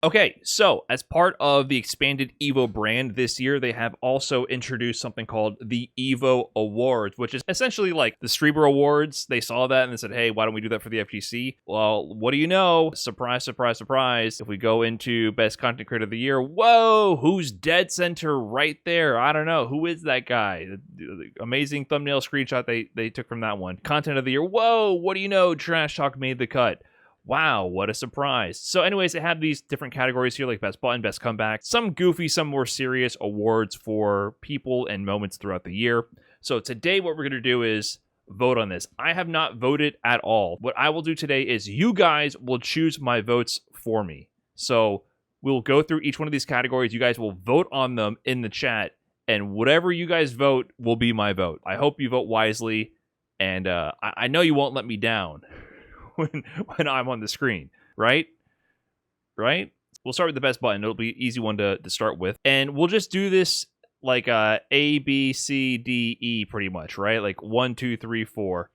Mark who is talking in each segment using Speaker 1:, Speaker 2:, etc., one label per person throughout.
Speaker 1: Okay, so as part of the expanded EVO brand this year, they have also introduced something called the EVO Awards, which is essentially like the Streamer Awards. They saw that and they said, hey, why don't we do that for the FGC? Well, what do you know? Surprise, surprise, surprise. If we go into Best Content Creator of the Year, whoa, who's dead center right there? I don't know. Who is that guy? The amazing thumbnail screenshot they took from that one. Content of the Year, whoa, what do you know? Trash Talk made the cut. Wow, what a surprise. So anyways, they have these different categories here, like Best Button, Best Comeback, some goofy, some more serious awards for people and moments throughout the year. So today what we're going to do is vote on this. I have not voted at all. What I will do today is you guys will choose my votes for me. So we'll go through each one of these categories. You guys will vote on them in the chat, and whatever you guys vote will be my vote. I hope you vote wisely, and I know you won't let me down when I'm on the screen, right? Right? We'll start with the Best Button. It'll be an easy one to start with. And we'll just do this like A, B, C, D, E pretty much, right? Like 1, 2, 3, 4,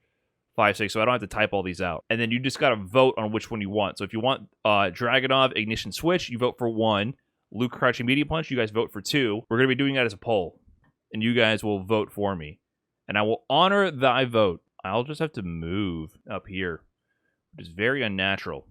Speaker 1: 5, 6. So I don't have to type all these out. And then you just got to vote on which one you want. So if you want Dragunov, Ignition Switch, you vote for 1. Luke Crouching Media Punch, you guys vote for 2. We're going to be doing that as a poll. And you guys will vote for me. And I will honor thy vote. I'll just have to move up here, which is very unnatural.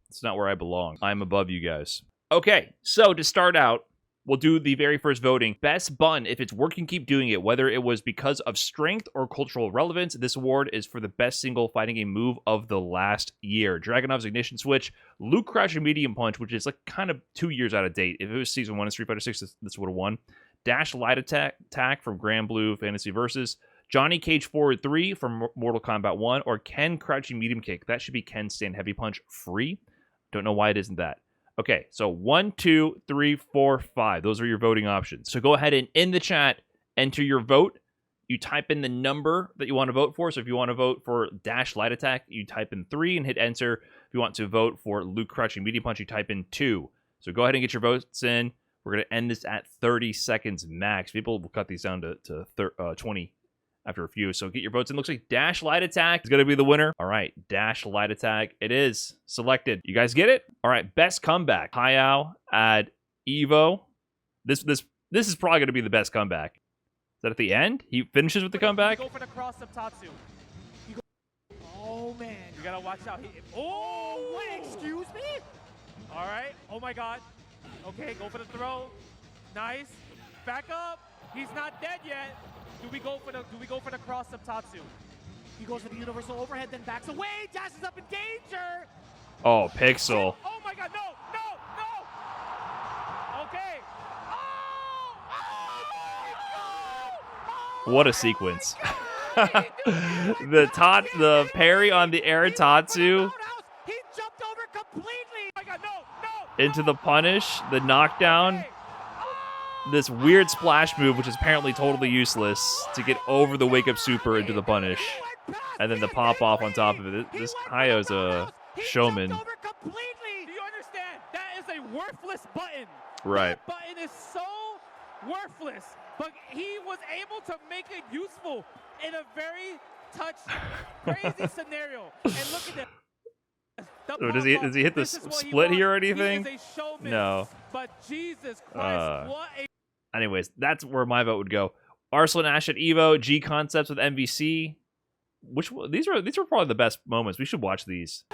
Speaker 1: It's not where I belong. I'm above you guys. Okay, so to start out, we'll do the very first voting. Best Button, if it's working, keep doing it. Whether it was because of strength or cultural relevance, this award is for the best single fighting game move of the last year. Dragunov's Ignition Switch, Luke Crouching Medium Punch, which is like kind of 2 years out of date. If it was Season 1 of Street Fighter 6, this would have won. Dash Light Attack from Grand Blue Fantasy Versus. Johnny Cage Forward 3 from Mortal Kombat 1, or Ken Crouching Medium Kick. That should be Ken Stand Heavy Punch free. Don't know why it isn't that. Okay, so 1, 2, 3, 4, 5. Those are your voting options. So go ahead and in the chat, enter your vote. You type in the number that you want to vote for. So if you want to vote for Dash Light Attack, you type in 3 and hit enter. If you want to vote for Luke Crouching Medium Punch, you type in 2. So go ahead and get your votes in. We're going to end this at 30 seconds max. People will cut these down to 20 after a few. So get your votes in. Looks like Dash Light Attack is going to be the winner. All right, Dash Light Attack. It is selected. You guys get it? All right, Best Comeback. Hayao at Evo. This is probably going to be the best comeback. Is that at the end? He finishes with the comeback?
Speaker 2: Go for the cross of Tatsu. Oh, man. You got to watch out. Oh, wait, excuse me? All right. Oh, my God. Okay, go for the throw. Nice. Back up. He's not dead yet. Do we go for the cross of Tatsu? He goes for the universal overhead, then backs away, dashes up in danger.
Speaker 1: Oh, Pixel.
Speaker 2: Oh my God, no. Okay.
Speaker 1: What a sequence. The parry on the air Tatsu.
Speaker 2: He jumped over completely. Oh my God, no.
Speaker 1: Into the punish, the knockdown. This weird splash move, which is apparently totally useless, to get over the wake-up super into the punish. And then the pop-off on top of it. This Hayao's a showman.
Speaker 2: Do you understand? That is a worthless button.
Speaker 1: Right.
Speaker 2: That button is so worthless. But he was able to make it useful in a very crazy scenario. And look at that.
Speaker 1: Oh, does he hit the split here or anything? No.
Speaker 2: But Jesus Christ, what a...
Speaker 1: Anyways, that's where my vote would go. Arslan Ash at Evo, G Concepts with MVC. These were probably the best moments. We should watch these.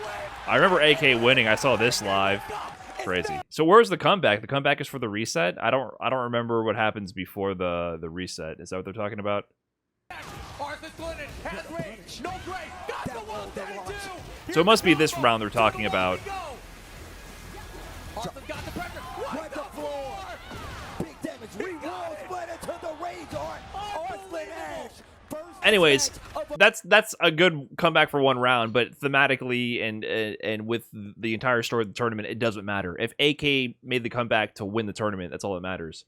Speaker 1: I remember AK winning. I saw this live. Crazy. So where's the comeback? The comeback is for the reset? I don't remember what happens before the reset. Is that what they're talking about? So it must be this round they're talking about. Anyways, that's a good comeback for one round, but thematically and with the entire story of the tournament, it doesn't matter. If AK made the comeback to win the tournament, that's all that matters.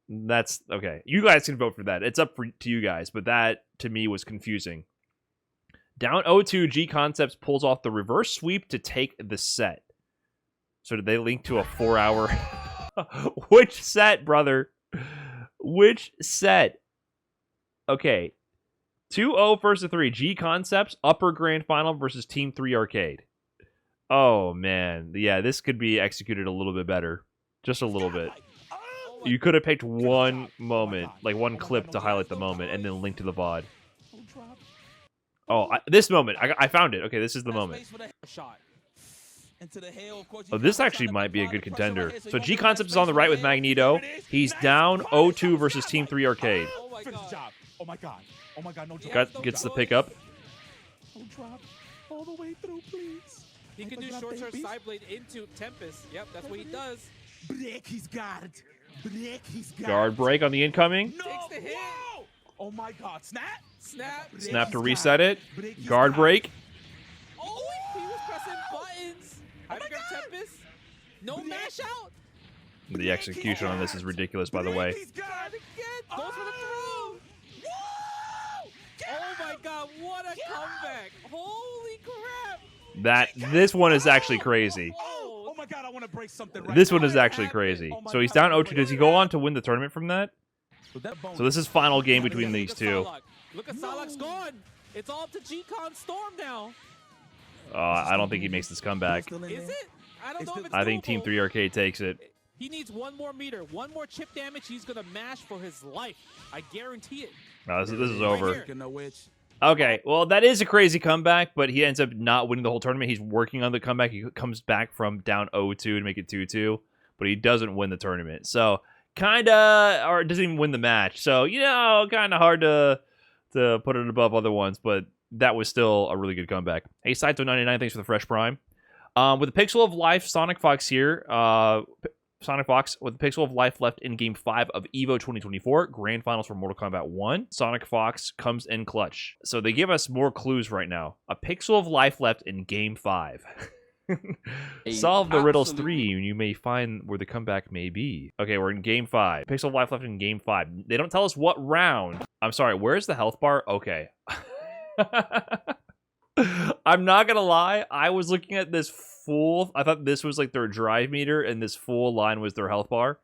Speaker 1: That's okay. You guys can vote for that. It's up to you guys, but that to me was confusing. Down 0-2, G Concepts pulls off the reverse sweep to take the set. So did they link to a 4-hour? Which set, brother? Which set? Okay. 2-0 versus 3. G Concepts, Upper Grand Final versus Team 3 Arcade. Oh, man. Yeah, this could be executed a little bit better. Just a little bit. You could have picked one moment, like one clip to highlight the moment, and then link to the VOD. Oh, this moment. I found it. Okay, this is the moment. Oh, this actually might be a good contender. So G-Concept is on the right with Magneto. He's down 0-2 versus Team 3 Arcade.
Speaker 2: Oh my god. Oh my god, no drop.
Speaker 1: Gets the pickup.
Speaker 2: No drop. All the way through, please.
Speaker 3: He can do short-term side blade into Tempest. Yep, that's what he does.
Speaker 2: Break, he's got it. Break, he's got
Speaker 1: Guard break on the incoming.
Speaker 2: No!
Speaker 3: Takes the hit.
Speaker 2: Whoa! Oh my god, snap!
Speaker 3: Snap.
Speaker 1: Snap to reset it. Guard break.
Speaker 3: Oh, he was pressing buttons. How to grab Tempest? No mash out.
Speaker 1: The execution on this is ridiculous, by the way.
Speaker 2: He's got it.
Speaker 3: Goes for the throw.
Speaker 2: Whoa!
Speaker 3: Oh my god, what a comeback. Holy crap.
Speaker 1: This one is actually crazy.
Speaker 2: Oh my god, I want to break something right
Speaker 1: This
Speaker 2: now.
Speaker 1: one is actually crazy. So he's down 0-2. Does he go on to win the tournament from that? So this is final game between these two.
Speaker 3: Look at Salak's gone. It's all up to G-Con Storm now.
Speaker 1: I don't think he makes this comeback.
Speaker 3: Is it? I don't know if it's
Speaker 1: I think Team
Speaker 3: doable.
Speaker 1: 3 Arcade takes it.
Speaker 3: He needs one more meter, one more chip damage. He's going to mash for his life. I guarantee it.
Speaker 1: No, this is over.
Speaker 3: here.
Speaker 1: Okay, well, that is a crazy comeback, but he ends up not winning the whole tournament. He's working on the comeback. He comes back from down 0-2 to make it 2-2, but he doesn't win the tournament. So, kind of, or doesn't even win the match. So, kind of hard to put it above other ones, but that was still a really good comeback. Hey, Saito99, thanks for the fresh prime. With a Pixel of Life, Sonic Fox here. Sonic Fox with a Pixel of Life left in Game 5 of EVO 2024, Grand Finals for Mortal Kombat 1. Sonic Fox comes in clutch. So they give us more clues right now. A Pixel of Life left in Game 5. Solve the riddles 3 and you may find where the comeback may be. Okay, we're in Game 5. Pixel of Life left in Game 5. They don't tell us what round. I'm sorry, where's the health bar? Okay. I'm not gonna lie, I was looking at this full, I thought this was like their drive meter and this full line was their health bar.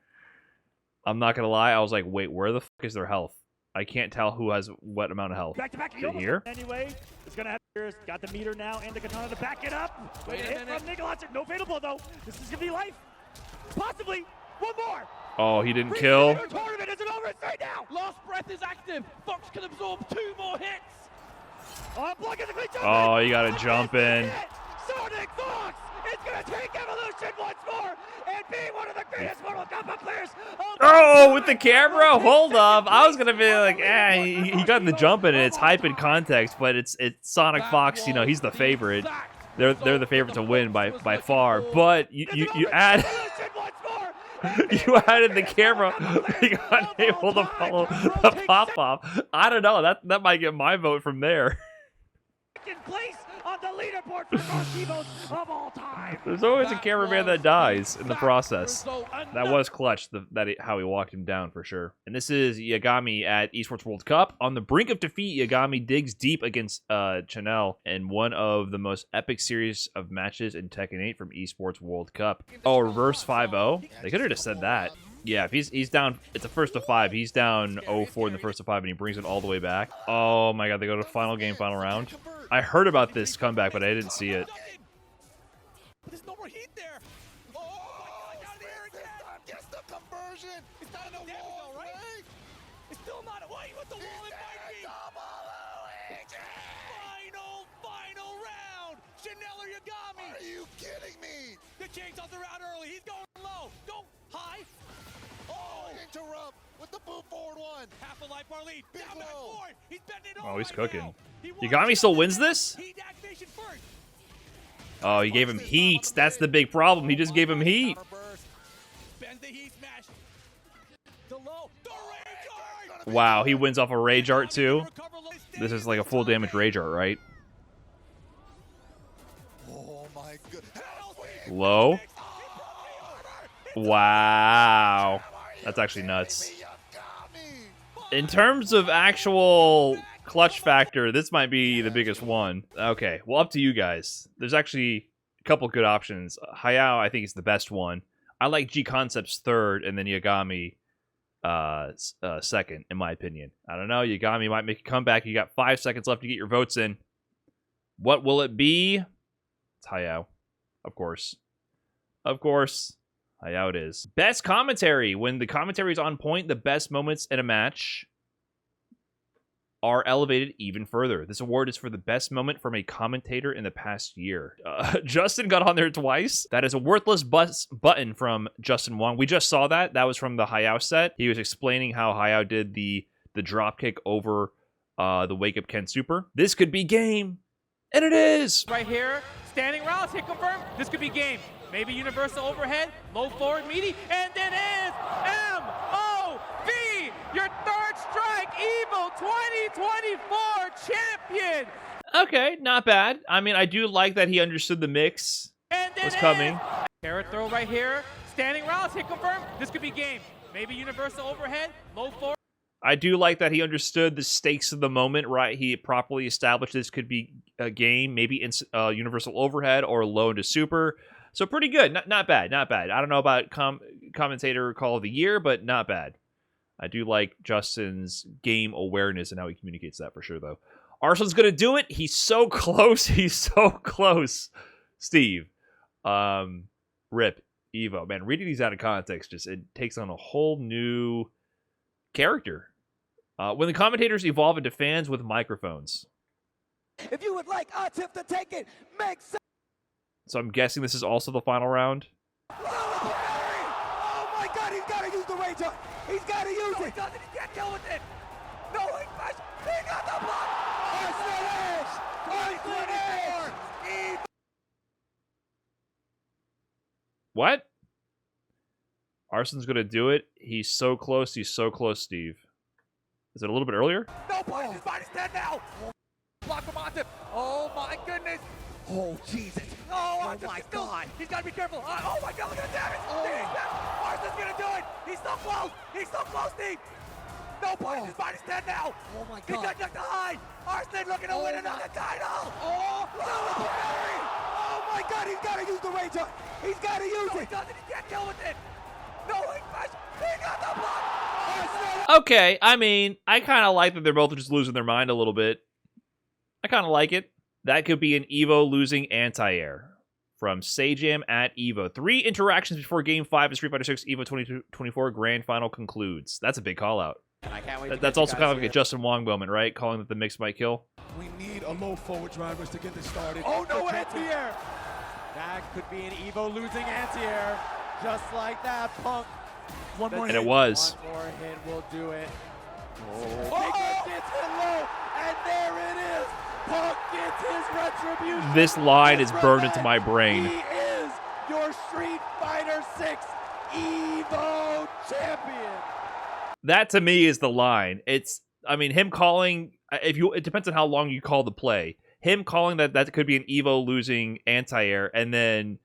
Speaker 1: I'm not gonna lie, I was like, wait, where the fuck is their health? I can't tell who has what amount of health.
Speaker 4: Back to back,
Speaker 1: Is it here?
Speaker 4: Anyway, it's gonna have got the meter now and the katana to back it up.
Speaker 3: Wait a
Speaker 4: Hit
Speaker 3: minute.
Speaker 4: from Nicholas. No fatal blow though. This is gonna be life. Possibly one more.
Speaker 1: Oh, he didn't kill.
Speaker 4: The tournament isn't over. It's right now.
Speaker 5: Last breath is active. Fox can absorb 2 more hits.
Speaker 4: Block is a great jump.
Speaker 1: Oh, you gotta jump in.
Speaker 4: Sonic Fox is gonna take Evolution once more and be one of the greatest Mortal Kombat players.
Speaker 1: Oh, with the camera? Hold up. I was gonna be like, he got the jump in and it's hype in context, but it's Sonic Fox, he's the favorite. They're the favorite to win by far. But you add you added the camera. You got able to follow the pop-off. I don't know. That might get my vote from there.
Speaker 4: Second place on the leaderboard for most evos of all time.
Speaker 1: There's always a cameraman that dies in the process. That was clutch, how he walked him down for sure. And this is Yagami at Esports World Cup. On the brink of defeat, Yagami digs deep against Chanel in one of the most epic series of matches in Tekken 8 from Esports World Cup. Oh, reverse 5-0? They could have just said that. Yeah, if he's down, it's a first to 5. He's down 0-4 in the first to 5, and he brings it all the way back. Oh my god, they go to final game, final round. I heard about this comeback, but I didn't see it.
Speaker 5: There's no more heat there. Oh my god, down there again. Gets the conversion. It's not in the wall, right? It's still not away with the wall. It might be. Final round. Chanel or Yagami. Are you kidding me? The king's off the round early. He's going low. Go high. Oh, interrupt with the boot forward one. Half a life bar lead. Down back forward. He's bending over.
Speaker 1: Oh, he's
Speaker 5: right
Speaker 1: cooking.
Speaker 5: now.
Speaker 1: Yagami still wins this?
Speaker 5: Heat activation first.
Speaker 1: Oh, he gave him heat. That's the big problem. He just gave him heat.
Speaker 5: Bends the heat smash. The low. The rage art.
Speaker 1: Wow, he wins off a rage art too. This is like a full damage rage art, right?
Speaker 5: Oh my god.
Speaker 1: Low. Wow. That's actually nuts. In terms of actual clutch factor, this might be the biggest one. Okay, well, up to you guys. There's actually a couple good options. Hayao, I think, is the best one. I like G-Concept's third, and then Yagami second, in my opinion. I don't know. Yagami might make a comeback. You got 5 seconds left to get your votes in. What will it be? It's Hayao. Of course. Of course. How it is. Best commentary. When the commentary is on point, the best moments in a match are elevated even further. This award is for the best moment from a commentator in the past year. Justin got on there twice. That is a worthless button from Justin Wong. We just saw that. That was from the Hayao set. He was explaining how Hayao did the dropkick over the Wake Up Ken Super. This could be game. And it is.
Speaker 2: Right here, standing rounds, hit confirm. This could be game. Maybe universal overhead, low forward meaty, and it is MOV, your third strike, EVO 2024 champion.
Speaker 1: Okay, not bad. I mean, I do like that he understood the mix
Speaker 2: And
Speaker 1: was coming.
Speaker 2: Carrot throw right here, standing rounds, hit confirm. This could be game. Maybe universal overhead, low forward.
Speaker 1: I do like that he understood the stakes of the moment, right? He properly established this could be a game, maybe universal overhead or low into super. So pretty good. Not bad. Not bad. I don't know about commentator call of the year, but not bad. I do like Justin's game awareness and how he communicates that for sure, though. Arsenal's going to do it. He's so close. He's so close. Steve. Rip. Evo. Man, reading these out of context, it takes on a whole new character. When the commentators evolve into fans with microphones.
Speaker 4: If you would like Atif to take it, make sense.
Speaker 1: So I'm guessing this is also the final round.
Speaker 4: Oh my God, he's got to use the rage up. He's got to use it. He doesn't. He can't deal with it. No, he got the block. Arsenal Edge.
Speaker 1: What? Arson's going to do it. He's so close. He's so close, Steve. Is it a little bit earlier?
Speaker 4: No point. His body's dead now. Block from Atif. Oh my goodness. Oh Jesus. Oh my God. He's got to be careful. Oh my God, look at the damage. Oh. Arson's going to do it. He's so close. He's so close, Steve. No point. His body's dead now. Oh my God. He got knocked to hide. Arson looking to win another title. Oh. Oh my God, he's got to use the rage up. He's got to use it. He doesn't. He can't deal with it. No, he got the block.
Speaker 1: Okay, I mean, I kind of like that they're both just losing their mind a little bit. I kind of like it. That could be an Evo losing anti-air from Sajam at Evo. 3 interactions before Game 5 of Street Fighter 6 Evo 2024 Grand Final concludes. That's a big call-out.
Speaker 3: I can't wait.
Speaker 1: That's also kind of like a Justin Wong moment, right? Calling that the mix might kill.
Speaker 5: We need a low forward drivers to get this started.
Speaker 4: Oh no, anti-air.
Speaker 3: That could be an Evo losing anti-air. Just like that, Punk.
Speaker 5: One more
Speaker 1: And
Speaker 5: hit.
Speaker 1: it was.
Speaker 3: One more hit will do it.
Speaker 4: Oh, gets hit low, and there it is. Punk gets his retribution.
Speaker 1: This line is
Speaker 4: His
Speaker 1: burned into
Speaker 4: revenge.
Speaker 1: my brain.
Speaker 4: He is your Street Fighter 6 Evo champion.
Speaker 1: That to me is the line. It's, I mean, him calling, it depends on how long you call the play. Him calling that could be an Evo losing anti-air, and then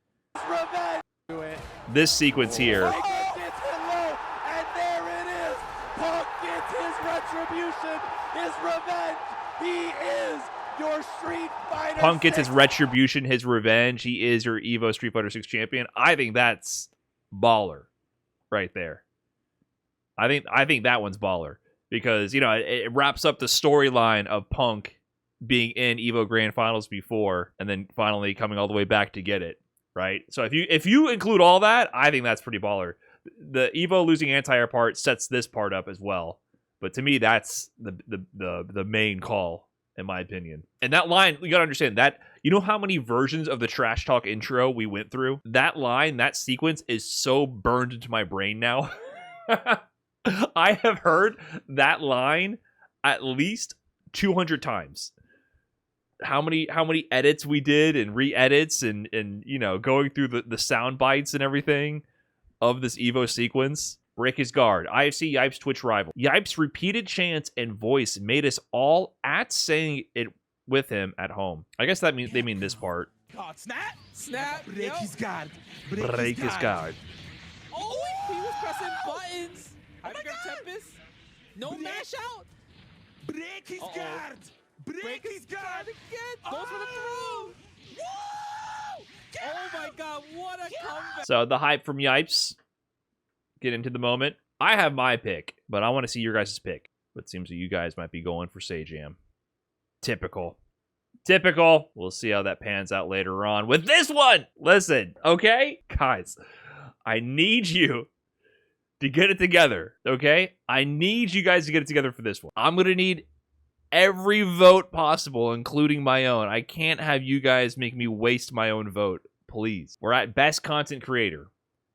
Speaker 4: Revenge.
Speaker 3: Do it.
Speaker 1: this sequence here.
Speaker 4: Punk gets hit low, and there it is. Punk gets his retribution, his revenge. He is your Street Fighter.
Speaker 1: Punk gets
Speaker 4: 6
Speaker 1: his retribution, his revenge. He is your Evo Street Fighter 6 champion. I think that's baller right there. I think that one's baller because, you know, it wraps up the storyline of Punk being in Evo Grand Finals before and then finally coming all the way back to get it, right? So if you include all that, I think that's pretty baller. The Evo losing anti-air part sets this part up as well. But to me, that's the main call, in my opinion. And that line, you gotta understand that, you know how many versions of the Trash Talk intro we went through? That line, that sequence is so burned into my brain now. I have heard that line at least 200 times. How many edits we did and re-edits and you know, going through the sound bites and everything of this Evo sequence. Break his guard. IFC Yipes Twitch rival. Yipes' repeated chants and voice made us all at saying it with him at home. I guess that means they mean this part.
Speaker 5: God, snap.
Speaker 3: Snap.
Speaker 5: Break
Speaker 3: Yep.
Speaker 5: his guard.
Speaker 1: Break his guard.
Speaker 3: Oh, he was pressing buttons.
Speaker 5: Oh my God.
Speaker 3: Tempest. No
Speaker 5: Break.
Speaker 3: mash out.
Speaker 5: Break his
Speaker 3: Uh-oh.
Speaker 5: guard. Break his guard.
Speaker 3: Again. Goes for the throw.
Speaker 5: Woo!
Speaker 3: Oh my God, what a comeback.
Speaker 1: So the hype from Yipes. Get into the moment. I have my pick, but I want to see your guys' pick. But it seems that you guys might be going for Sajam. Typical. Typical. We'll see how that pans out later on with this one. Listen, okay? Guys, I need you to get it together, okay? I need you guys to get it together for this one. I'm going to need every vote possible, including my own. I can't have you guys make me waste my own vote, please. We're at Best Content Creator.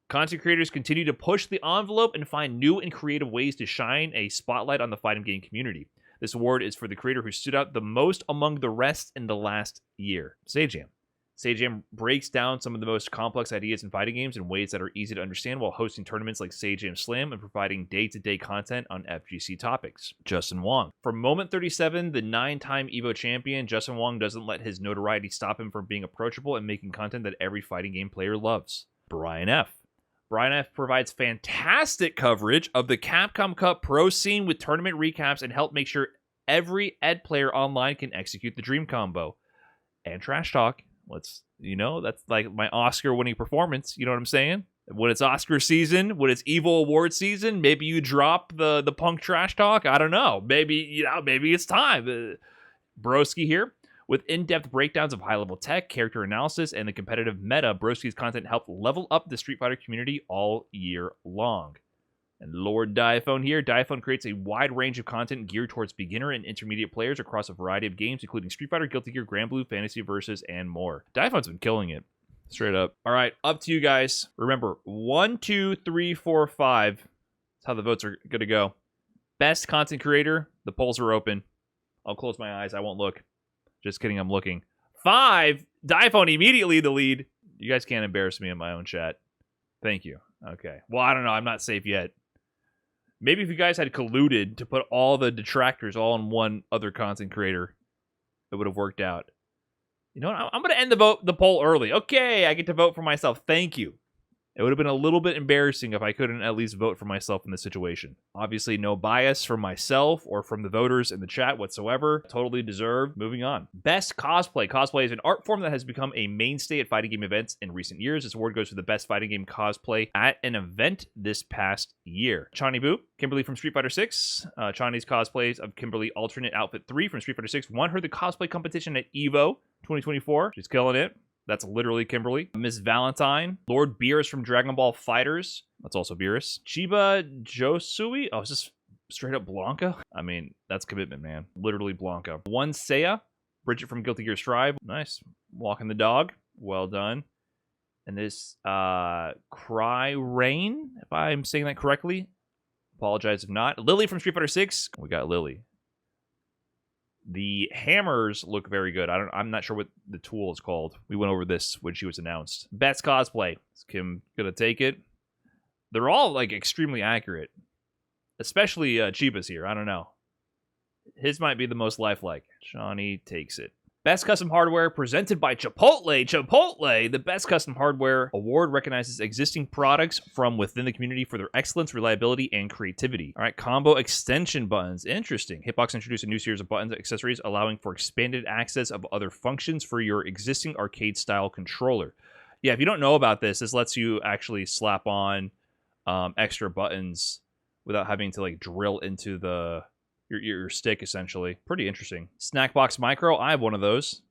Speaker 1: Content creators continue to push the envelope and find new and creative ways to shine a spotlight on the fighting game community. This award is for the creator who stood out the most among the rest in the last year. Sajam. Sajam breaks down some of the most complex ideas in fighting games in ways that are easy to understand while hosting tournaments like Sajam Slam and providing day-to-day content on FGC topics. Justin Wong. For Moment 37, the 9-time EVO champion, Justin Wong doesn't let his notoriety stop him from being approachable and making content that every fighting game player loves. Brian F. Brian F. provides fantastic coverage of the Capcom Cup Pro scene with tournament recaps and help make sure every Ed player online can execute the dream combo. And trash talk. That's like my Oscar-winning performance. You know what I'm saying? When it's Oscar season, when it's Evo Award season, maybe you drop the punk trash talk. I don't know. Maybe it's time. Broski here. With in-depth breakdowns of high-level tech, character analysis, and the competitive meta, Broski's content helped level up the Street Fighter community all year long. And Lord Diaphone here. Diaphone creates a wide range of content geared towards beginner and intermediate players across a variety of games, including Street Fighter, Guilty Gear, Grand Blue, Fantasy Versus, and more. Diaphone's been killing it. Straight up. All right, up to you guys. Remember, 1, 2, 3, 4, 5. That's how the votes are going to go. Best content creator. The polls are open. I'll close my eyes. I won't look. Just kidding, I'm looking. 5, Diaphone immediately the lead. You guys can't embarrass me in my own chat. Thank you. Okay. Well, I don't know. I'm not safe yet. Maybe if you guys had colluded to put all the detractors all in one other content creator, it would have worked out. You know what? I'm going to end the poll early. Okay, I get to vote for myself. Thank you. It would have been a little bit embarrassing if I couldn't at least vote for myself in this situation. Obviously, no bias from myself or from the voters in the chat whatsoever. Totally deserved. Moving on. Best Cosplay. Cosplay is an art form that has become a mainstay at fighting game events in recent years. This award goes to the best fighting game cosplay at an event this past year. Chani Boo. Kimberly from Street Fighter 6. Chani's cosplays of Kimberly Alternate Outfit 3 from Street Fighter 6 won her the cosplay competition at EVO 2024. She's killing it. That's literally Kimberly. Miss Valentine. Lord Beerus from Dragon Ball Fighters. That's also Beerus. Chiba Josui. Oh, is this straight up Blanca? I mean, that's commitment, man. Literally Blanca. One Seiya. Bridget from Guilty Gear Strive. Nice. Walking the dog. Well done. And this Cry Rain, if I'm saying that correctly. Apologize if not. Lily from Street Fighter 6. We got Lily. The hammers look very good. I'm not sure what the tool is called. We went over this when she was announced. Best cosplay. Is Kim gonna take it? They're all like extremely accurate. Especially Chiba's here. I don't know. His might be the most lifelike. Johnny takes it. Best Custom Hardware presented by Chipotle. Chipotle, the Best Custom Hardware Award recognizes existing products from within the community for their excellence, reliability, and creativity. All right, combo extension buttons. Interesting. Hitbox introduced a new series of buttons and accessories allowing for expanded access of other functions for your existing arcade-style controller. Yeah, if you don't know about this, this lets you actually slap on extra buttons without having to like drill into the... Your stick, essentially. Pretty interesting. Snackbox Micro. I have one of those.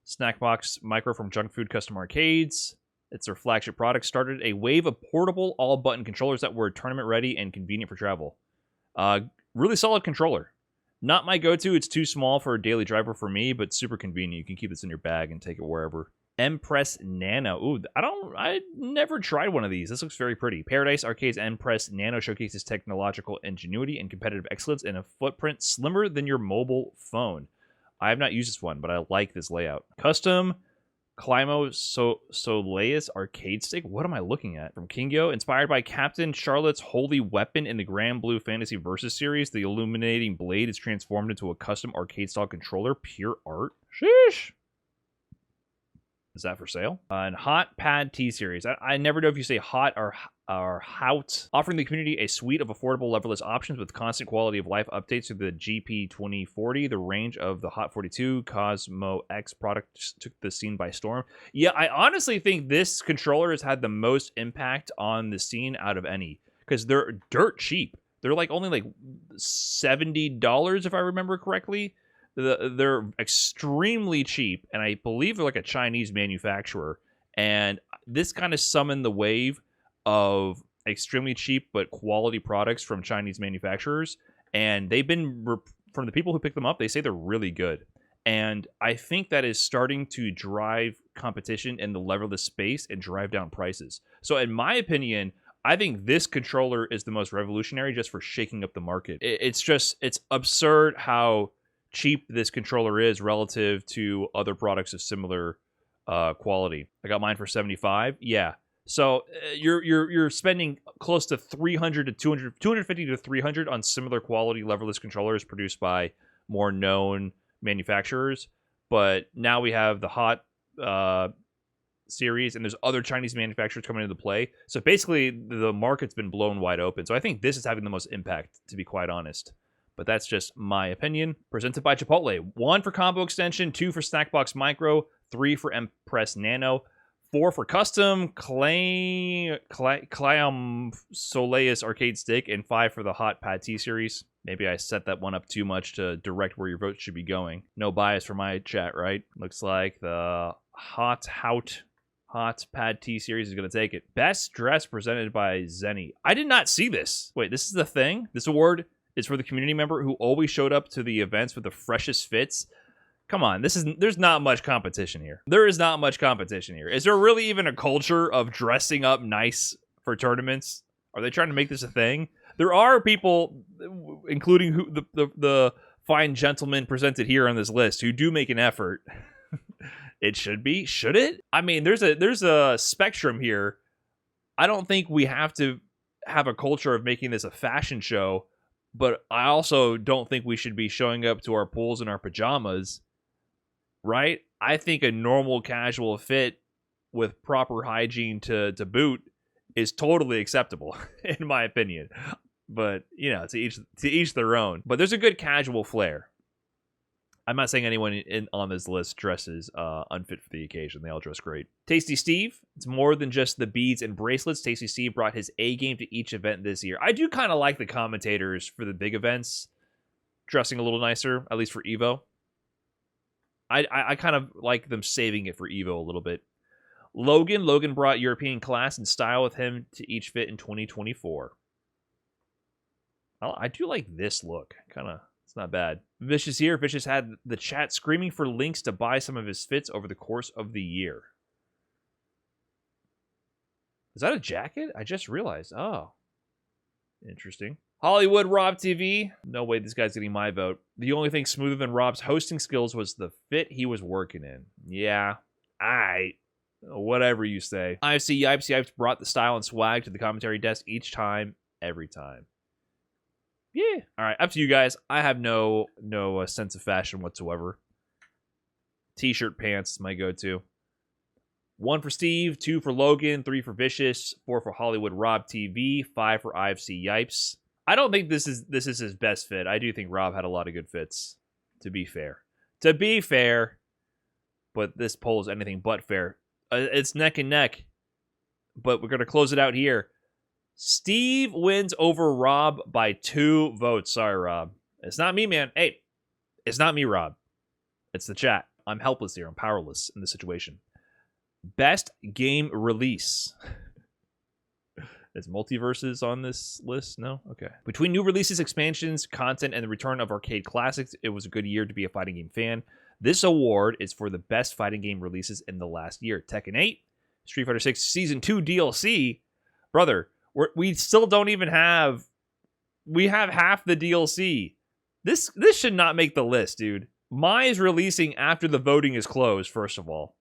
Speaker 1: Snackbox Micro from Junk Food Custom Arcades. It's their flagship product. Started a wave of portable all-button controllers that were tournament-ready and convenient for travel. Really solid controller. Not my go-to. It's too small for a daily driver for me, but super convenient. You can keep this in your bag and take it wherever. Empress Nano. Ooh, I never tried one of these. This looks very pretty. Paradise Arcade's Empress Nano showcases technological ingenuity and competitive excellence in a footprint slimmer than your mobile phone. I have not used this one, but I like this layout. Custom Climo Soleus arcade stick. What am I looking at? From Kingyo. Inspired by Captain Charlotte's holy weapon in the Grand Blue Fantasy Versus series, the illuminating blade is transformed into a custom arcade-style controller. Pure art. Sheesh. Is that for sale? And Hot Pad T-Series. I never know if you say hot or hout. Offering the community a suite of affordable leverless options with constant quality of life updates to the GP 2040. The range of the Hot 42 Cosmo X product took the scene by storm. Yeah, I honestly think this controller has had the most impact on the scene out of any. Because they're dirt cheap. They're like only like $70 if I remember correctly. They're extremely cheap, and I believe they're like a Chinese manufacturer. And this kind of summoned the wave of extremely cheap but quality products from Chinese manufacturers. And they've been, from the people who pick them up, they say they're really good. And I think that is starting to drive competition in the level of the space and drive down prices. So in my opinion, I think this controller is the most revolutionary just for shaking up the market. It's absurd how cheap this controller is relative to other products of similar quality. I got mine for $75. Yeah. So you're spending close to $300 to $200, $250 to $300 on similar quality leverless controllers produced by more known manufacturers. But now we have the Hot series, and there's other Chinese manufacturers coming into play. So basically, the market's been blown wide open. So I think this is having the most impact, to be quite honest. But that's just my opinion. Presented by Chipotle. 1 for Combo Extension, 2 for Snackbox Micro, 3 for Empress Nano, 4 for Custom Clam Soleus Arcade Stick, and 5 for the Hot Pad T series. Maybe I set that one up too much to direct where your vote should be going. No bias for my chat, right? Looks like the Hot Pad T series is going to take it. Best dress presented by Zenny. I did not see this. Wait, this is the thing? This award is for the community member who always showed up to the events with the freshest fits. Come on, there's not much competition here. There is not much competition here. Is there really even a culture of dressing up nice for tournaments? Are they trying to make this a thing? There are people, including the fine gentlemen presented here on this list, who do make an effort. It should be. Should it? I mean, there's a spectrum here. I don't think we have to have a culture of making this a fashion show, but I also don't think we should be showing up to our pools in our pajamas, right? I think a normal casual fit with proper hygiene to boot is totally acceptable, in my opinion. But, you know, to each their own. But there's a good casual flair. I'm not saying anyone on this list dresses unfit for the occasion. They all dress great. Tasty Steve. It's more than just the beads and bracelets. Tasty Steve brought his A game to each event this year. I do kind of like the commentators for the big events dressing a little nicer, at least for EVO. I kind of like them saving it for EVO a little bit. Logan brought European class and style with him to each fit in 2024. I do like this look. It's not bad. Vicious here. Vicious had the chat screaming for links to buy some of his fits over the course of the year. Is that a jacket? I just realized. Oh. Interesting. Hollywood Rob TV. No way this guy's getting my vote. The only thing smoother than Rob's hosting skills was the fit he was working in. Yeah. Whatever you say. IFC Yipes brought the style and swag to the commentary desk each time, every time. Yeah. All right, up to you guys. I have no sense of fashion whatsoever. T-shirt, pants is my go-to. 1 for Steve, 2 for Logan, 3 for Vicious, 4 for Hollywood Rob TV, 5 for IFC Yipes. I don't think this is his best fit. I do think Rob had a lot of good fits, to be fair. But this poll is anything but fair. It's neck and neck. But we're going to close it out here. Steve wins over Rob by 2 votes. Sorry, Rob. It's not me, man. Hey, it's not me, Rob. It's the chat. I'm helpless here. I'm powerless in this situation. Best game release. Is Multiverses on this list? No? Okay. Between new releases, expansions, content, and the return of arcade classics, it was a good year to be a fighting game fan. This award is for the best fighting game releases in the last year. Tekken 8, Street Fighter 6 Season 2 DLC. Brother, we still don't even have... We have half the DLC. This should not make the list, dude. Mai is releasing after the voting is closed, first of all.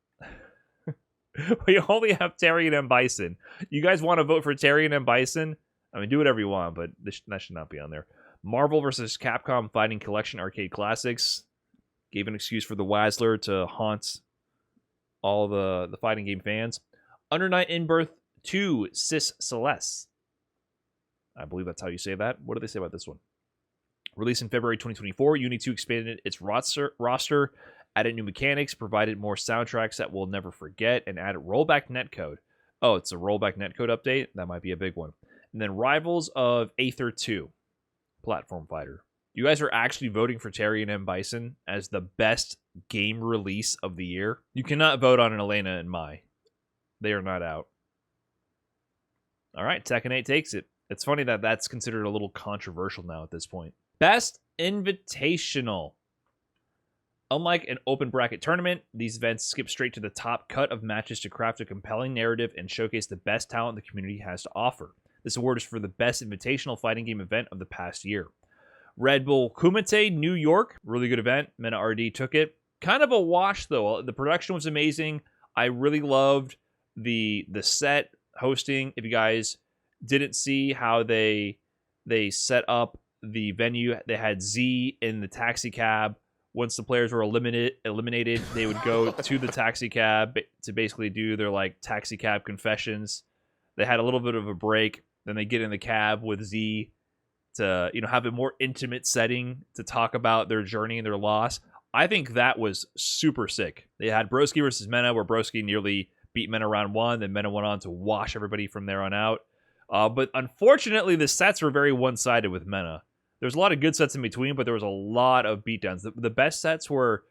Speaker 1: We only have Terry and M. Bison. You guys want to vote for Terry and M. Bison? I mean, do whatever you want, but that should not be on there. Marvel vs. Capcom Fighting Collection Arcade Classics. Gave an excuse for the Wazzler to haunt all the fighting game fans. Under Night in Birth 2 Sis Celeste. I believe that's how you say that. What do they say about this one? Released in February 2024, Uni 2 expanded its roster, added new mechanics, provided more soundtracks that we'll never forget, and added rollback netcode. Oh, it's a rollback netcode update? That might be a big one. And then Rivals of Aether 2, platform fighter. You guys are actually voting for Terry and M. Bison as the best game release of the year. You cannot vote on an Elena and Mai. They are not out. All right, Tekken 8 takes it. It's funny that that's considered a little controversial now at this point. Best Invitational. Unlike an open bracket tournament, these events skip straight to the top cut of matches to craft a compelling narrative and showcase the best talent the community has to offer. This award is for the best invitational fighting game event of the past year. Red Bull Kumite, New York. Really good event. Mena RD took it. Kind of a wash, though. The production was amazing. I really loved the set hosting. If you guys didn't see how they set up the venue, they had Z in the taxi cab. Once the players were eliminated, they would go to the taxi cab to basically do their like taxi cab confessions. They had a little bit of a break. Then they get in the cab with Z to, you know, have a more intimate setting to talk about their journey and their loss. I think that was super sick. They had Broski versus Mena, where Broski nearly beat Mena round 1, then Mena went on to wash everybody from there on out. But unfortunately, the sets were very one-sided with Mena. There's a lot of good sets in between, but there was a lot of beatdowns. The best sets were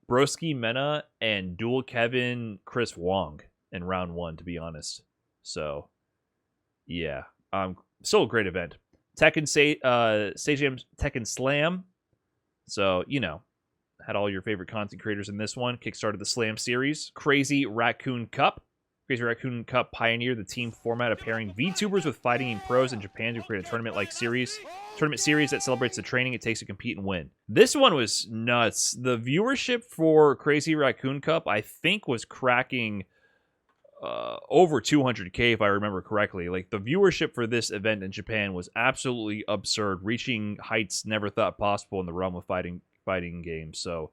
Speaker 1: Broski, Mena, and Dual Kevin, Chris Wong in round 1, to be honest. So, yeah. Still a great event. Tekken Stadium Tekken Slam. So, you know, had all your favorite content creators in this one. Kickstarted the Slam series. Crazy Raccoon Cup. Crazy Raccoon Cup pioneered the team format of pairing VTubers with fighting game pros in Japan to create a tournament series that celebrates the training it takes to compete and win. This one was nuts. The viewership for Crazy Raccoon Cup, I think, was cracking over 200K, if I remember correctly. Like, the viewership for this event in Japan was absolutely absurd, reaching heights never thought possible in the realm of fighting games. So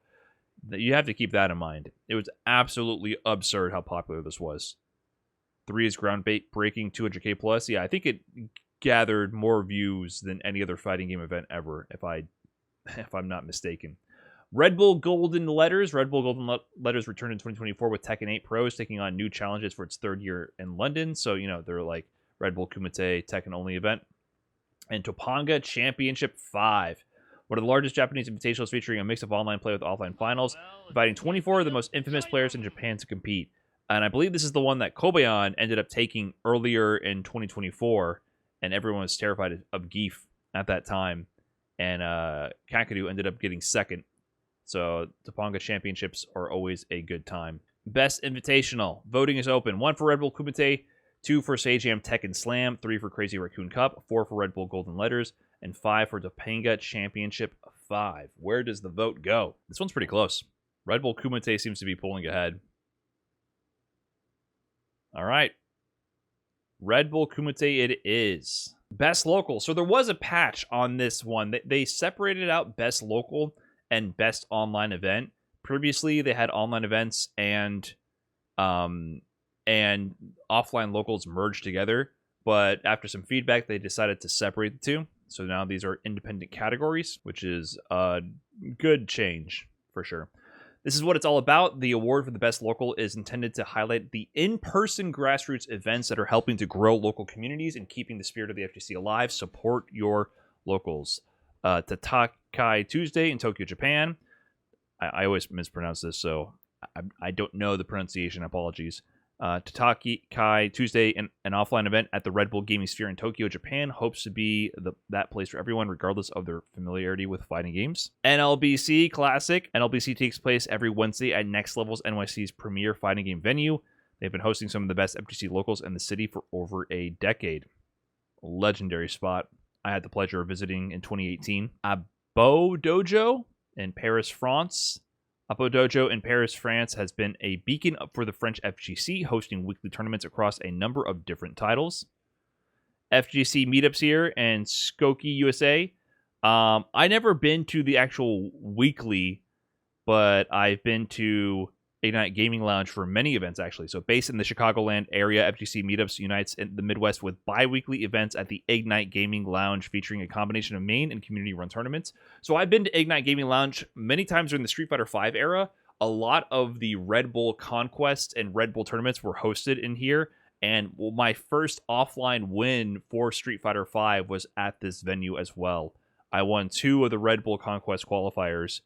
Speaker 1: you have to keep that in mind. It was absolutely absurd how popular this was. 3 is groundbreaking, 200K plus. Yeah, I think it gathered more views than any other fighting game event ever, if I'm not mistaken. Red Bull Golden Letters. Red Bull Golden Letters returned in 2024 with Tekken 8 Pros taking on new challenges for its 3rd year in London. So, you know, they're like Red Bull Kumite Tekken only event. And Topanga Championship 5. One of the largest Japanese invitationals featuring a mix of online play with offline finals, inviting 24 of the most infamous players in Japan to compete. And I believe this is the one that Kobayan ended up taking earlier in 2024, and everyone was terrified of Geef at that time. And Kakadu ended up getting 2nd. So Topanga Championships are always a good time. Best Invitational. Voting is open. 1 for Red Bull Kumite, 2 for Sajam Tekken Slam, 3 for Crazy Raccoon Cup, 4 for Red Bull Golden Letters, and 5 for Topanga Championship 5. Where does the vote go? This one's pretty close. Red Bull Kumite seems to be pulling ahead. All right. Red Bull Kumite it is. Best Local. So there was a patch on this one. They separated out Best Local and Best Online Event. Previously, they had online events and offline locals merged together. But after some feedback, they decided to separate the two. So now these are independent categories, which is a good change for sure. This is what it's all about. The award for the best local is intended to highlight the in-person grassroots events that are helping to grow local communities and keeping the spirit of the FGC alive. Support your locals. Tatakai Tuesday in Tokyo, Japan. I always mispronounce this, so I don't know the pronunciation. Apologies. Tatakai Tuesday, an offline event at the Red Bull Gaming Sphere in Tokyo, Japan, hopes to be that place for everyone, regardless of their familiarity with fighting games. NLBC Classic. NLBC takes place every Wednesday at Next Level's NYC's premier fighting game venue. They've been hosting some of the best FGC locals in the city for over a decade. Legendary spot. I had the pleasure of visiting in 2018. Abo Dojo in Paris, France. Abo Dojo in Paris, France has been a beacon for the French FGC, hosting weekly tournaments across a number of different titles. FGC meetups here in Skokie, USA. I never been to the actual weekly, but I've been to Ignite Gaming Lounge for many events, actually. So based in the Chicagoland area, FGC Meetups unites in the Midwest with bi-weekly events at the Ignite Gaming Lounge featuring a combination of main and community-run tournaments. So I've been to Ignite Gaming Lounge many times during the Street Fighter V era. A lot of the Red Bull Conquest and Red Bull tournaments were hosted in here. And my first offline win for Street Fighter V was at this venue as well. I won 2 of the Red Bull Conquest qualifiers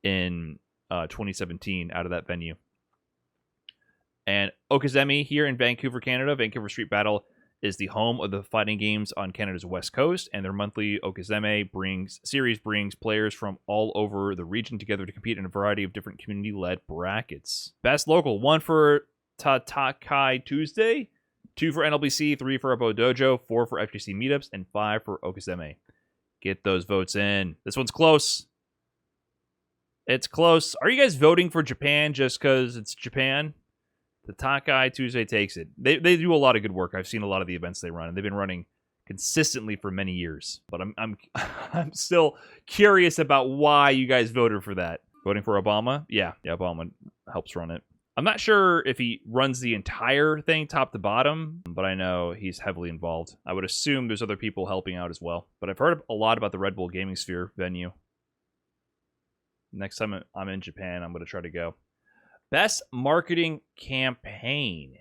Speaker 1: in 2017 out of that venue. And Okazemi here in Vancouver, Canada, Vancouver Street Battle is the home of the fighting games on Canada's West Coast, and their monthly Okazeme series brings players from all over the region together to compete in a variety of different community-led brackets. Best local, 1 for Tatakai Tuesday, 2 for NLBC, 3 for Abo Dojo, 4 for FGC meetups, and 5 for Okazeme. Get those votes in. This one's close. It's close. Are you guys voting for Japan just because it's Japan? The Takai Tuesday takes it. They do a lot of good work. I've seen a lot of the events they run, and they've been running consistently for many years. But I'm still curious about why you guys voted for that. Voting for Obama? Yeah, Obama helps run it. I'm not sure if he runs the entire thing top to bottom, but I know he's heavily involved. I would assume there's other people helping out as well. But I've heard a lot about the Red Bull Gaming Sphere venue. Next time I'm in Japan, I'm going to try to go. Best marketing campaign.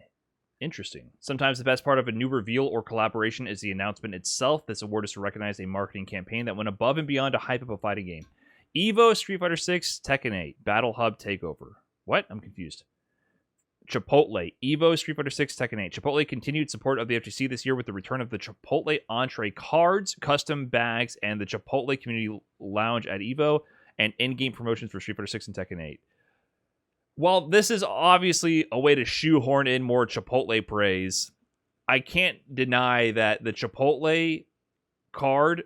Speaker 1: Interesting. Sometimes the best part of a new reveal or collaboration is the announcement itself. This award is to recognize a marketing campaign that went above and beyond to hype up a fighting game. Evo, Street Fighter 6, Tekken 8, Battle Hub Takeover. What? I'm confused. Chipotle, Evo, Street Fighter 6, Tekken 8. Chipotle continued support of the FGC this year with the return of the Chipotle entree cards, custom bags, and the Chipotle Community Lounge at Evo, and in-game promotions for Street Fighter 6 and Tekken 8. While this is obviously a way to shoehorn in more Chipotle praise, I can't deny that the Chipotle card,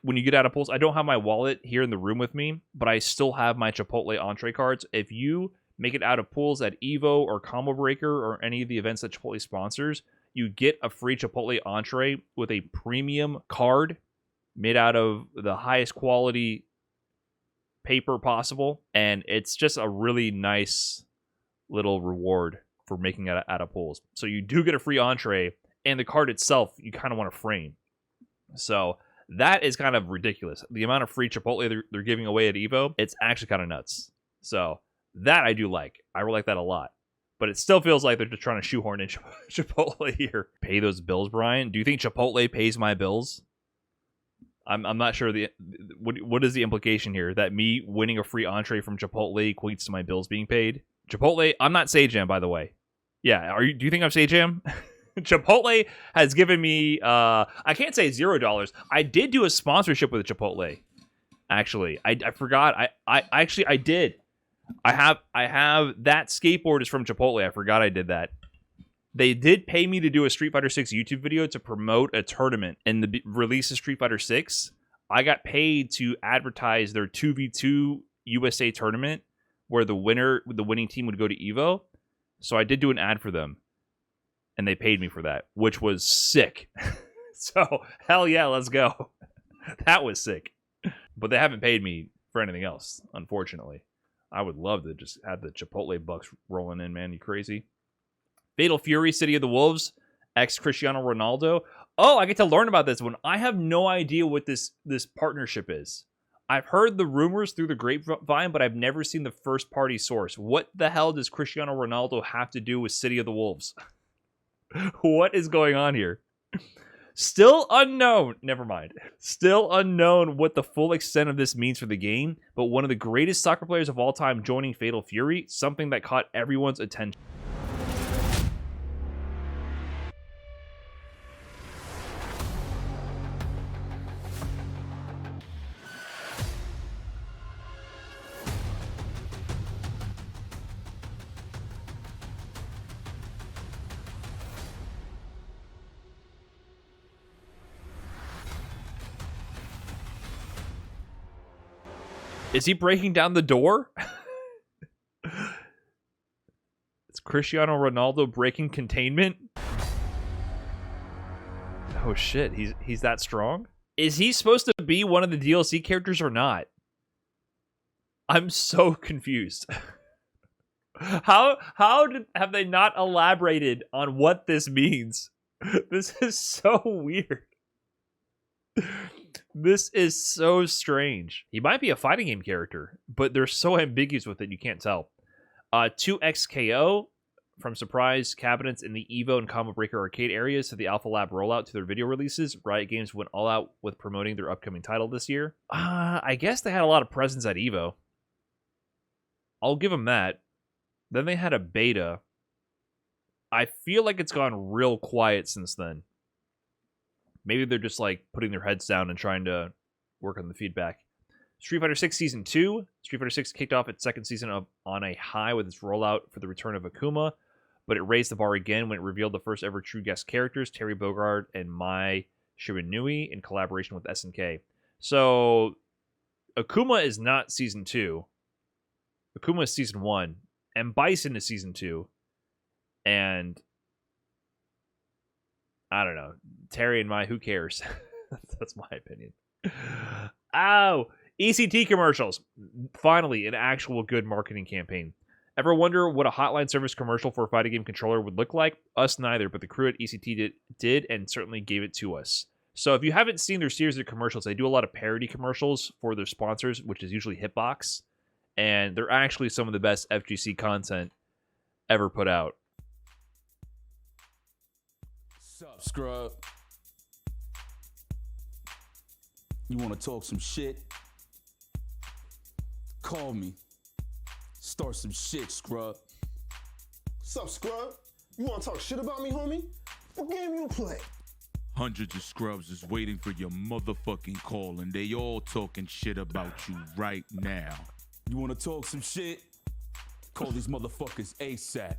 Speaker 1: when you get out of pools, I don't have my wallet here in the room with me, but I still have my Chipotle entree cards. If you make it out of pools at Evo or Combo Breaker or any of the events that Chipotle sponsors, you get a free Chipotle entree with a premium card made out of the highest quality paper possible, and it's just a really nice little reward for making it out of pools. So you do get a free entree, and the card itself you kind of want to frame. So that is kind of ridiculous. The amount of free Chipotle they're giving away at Evo, it's actually kind of nuts. So that I do like. I really like that a lot. But it still feels like they're just trying to shoehorn in Chipotle here. Pay those bills, Brian? Do you think Chipotle pays my bills? I'm not sure what is the implication here, that me winning a free entree from Chipotle equates to my bills being paid. Chipotle, I'm not Sajam, by the way. Yeah, do you think I'm Sajam? Chipotle has given me I can't say $0. I did do a sponsorship with Chipotle. Actually, I forgot. I did. I have that skateboard is from Chipotle. I forgot I did that. They did pay me to do a Street Fighter 6 YouTube video to promote a tournament in the release of Street Fighter 6. I got paid to advertise their 2v2 USA tournament where the winning team would go to Evo. So I did do an ad for them, and they paid me for that, which was sick. So hell yeah, let's go. That was sick. But they haven't paid me for anything else, unfortunately. I would love to just have the Chipotle bucks rolling in, man. You crazy? Fatal Fury, City of the Wolves, ex-Cristiano Ronaldo. Oh, I get to learn about this one. I have no idea what this partnership is. I've heard the rumors through the grapevine, but I've never seen the first-party source. What the hell does Cristiano Ronaldo have to do with City of the Wolves? What is going on here? Still unknown. Never mind. Still unknown what the full extent of this means for the game, but one of the greatest soccer players of all time joining Fatal Fury, something that caught everyone's attention. Is he breaking down the door? It's Cristiano Ronaldo breaking containment? Oh shit, he's that strong? Is he supposed to be one of the DLC characters or not? I'm so confused. Have they not elaborated on what this means? This is so weird. This is so strange. He might be a fighting game character, but they're so ambiguous with it, you can't tell. 2XKO From surprise cabinets in the Evo and Combo Breaker arcade areas to the Alpha Lab rollout to their video releases, Riot Games went all out with promoting their upcoming title this year. I guess they had a lot of presence at Evo. I'll give them that. Then they had a beta. I feel like it's gone real quiet since then. Maybe they're just like putting their heads down and trying to work on the feedback. Street Fighter 6 Season 2. Street Fighter 6 kicked off its second season on a high with its rollout for the return of Akuma, but it raised the bar again when it revealed the first ever true guest characters, Terry Bogard and Mai Shiranui, in collaboration with SNK. So, Akuma is not Season 2. Akuma is Season 1. And Bison is Season 2. And I don't know. Terry and Mai, who cares? That's my opinion. Ow! ECT commercials. Finally, an actual good marketing campaign. Ever wonder what a hotline service commercial for a fighting game controller would look like? Us neither, but the crew at ECT did and certainly gave it to us. So if you haven't seen their series of commercials, they do a lot of parody commercials for their sponsors, which is usually Hitbox. And they're actually some of the best FGC content ever put out.
Speaker 6: Sup, scrub? You want to talk some shit? Call me. Start some shit, scrub.
Speaker 7: Sup, scrub? You wanna talk shit about me, homie? What game you play?
Speaker 5: Hundreds of scrubs is waiting for your motherfucking call, and they all talking shit about you right now.
Speaker 6: You want to talk some shit? Call these motherfuckers ASAP.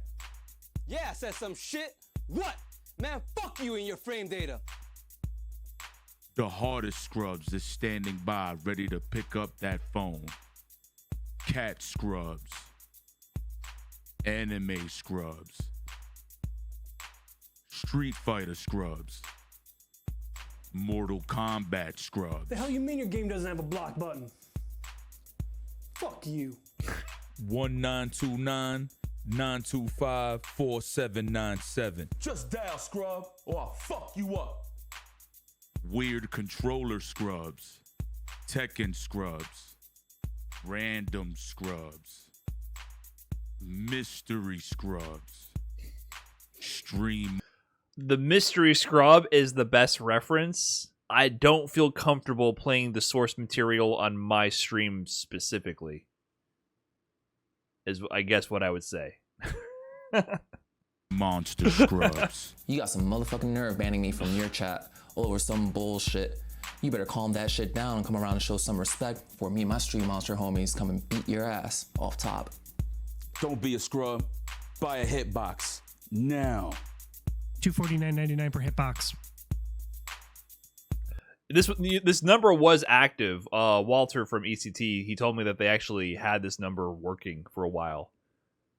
Speaker 3: Yeah, I said some shit. What? Man, fuck you and your frame data.
Speaker 5: The hardest scrubs is standing by, ready to pick up that phone. Cat scrubs. Anime scrubs. Street Fighter scrubs. Mortal Kombat scrubs.
Speaker 8: The hell you mean your game doesn't have a block button? Fuck you.
Speaker 5: 1929-925-4797.
Speaker 6: Just dial, scrub, or I'll fuck you up.
Speaker 5: Weird controller scrubs. Tekken scrubs. Random scrubs. Mystery scrubs. Stream.
Speaker 1: The mystery scrub is the best reference. I don't feel comfortable playing the source material on my stream specifically. Is I guess what I would say.
Speaker 5: Monster scrubs.
Speaker 9: You got some motherfucking nerve banning me from your chat over some bullshit. You better calm that shit down and come around and show some respect before me and my stream monster homies come and beat your ass off top.
Speaker 6: Don't be a scrub. Buy a hitbox. Now.
Speaker 8: $249.99 per hitbox.
Speaker 1: This number was active. Walter from ECT, he told me that they actually had this number working for a while.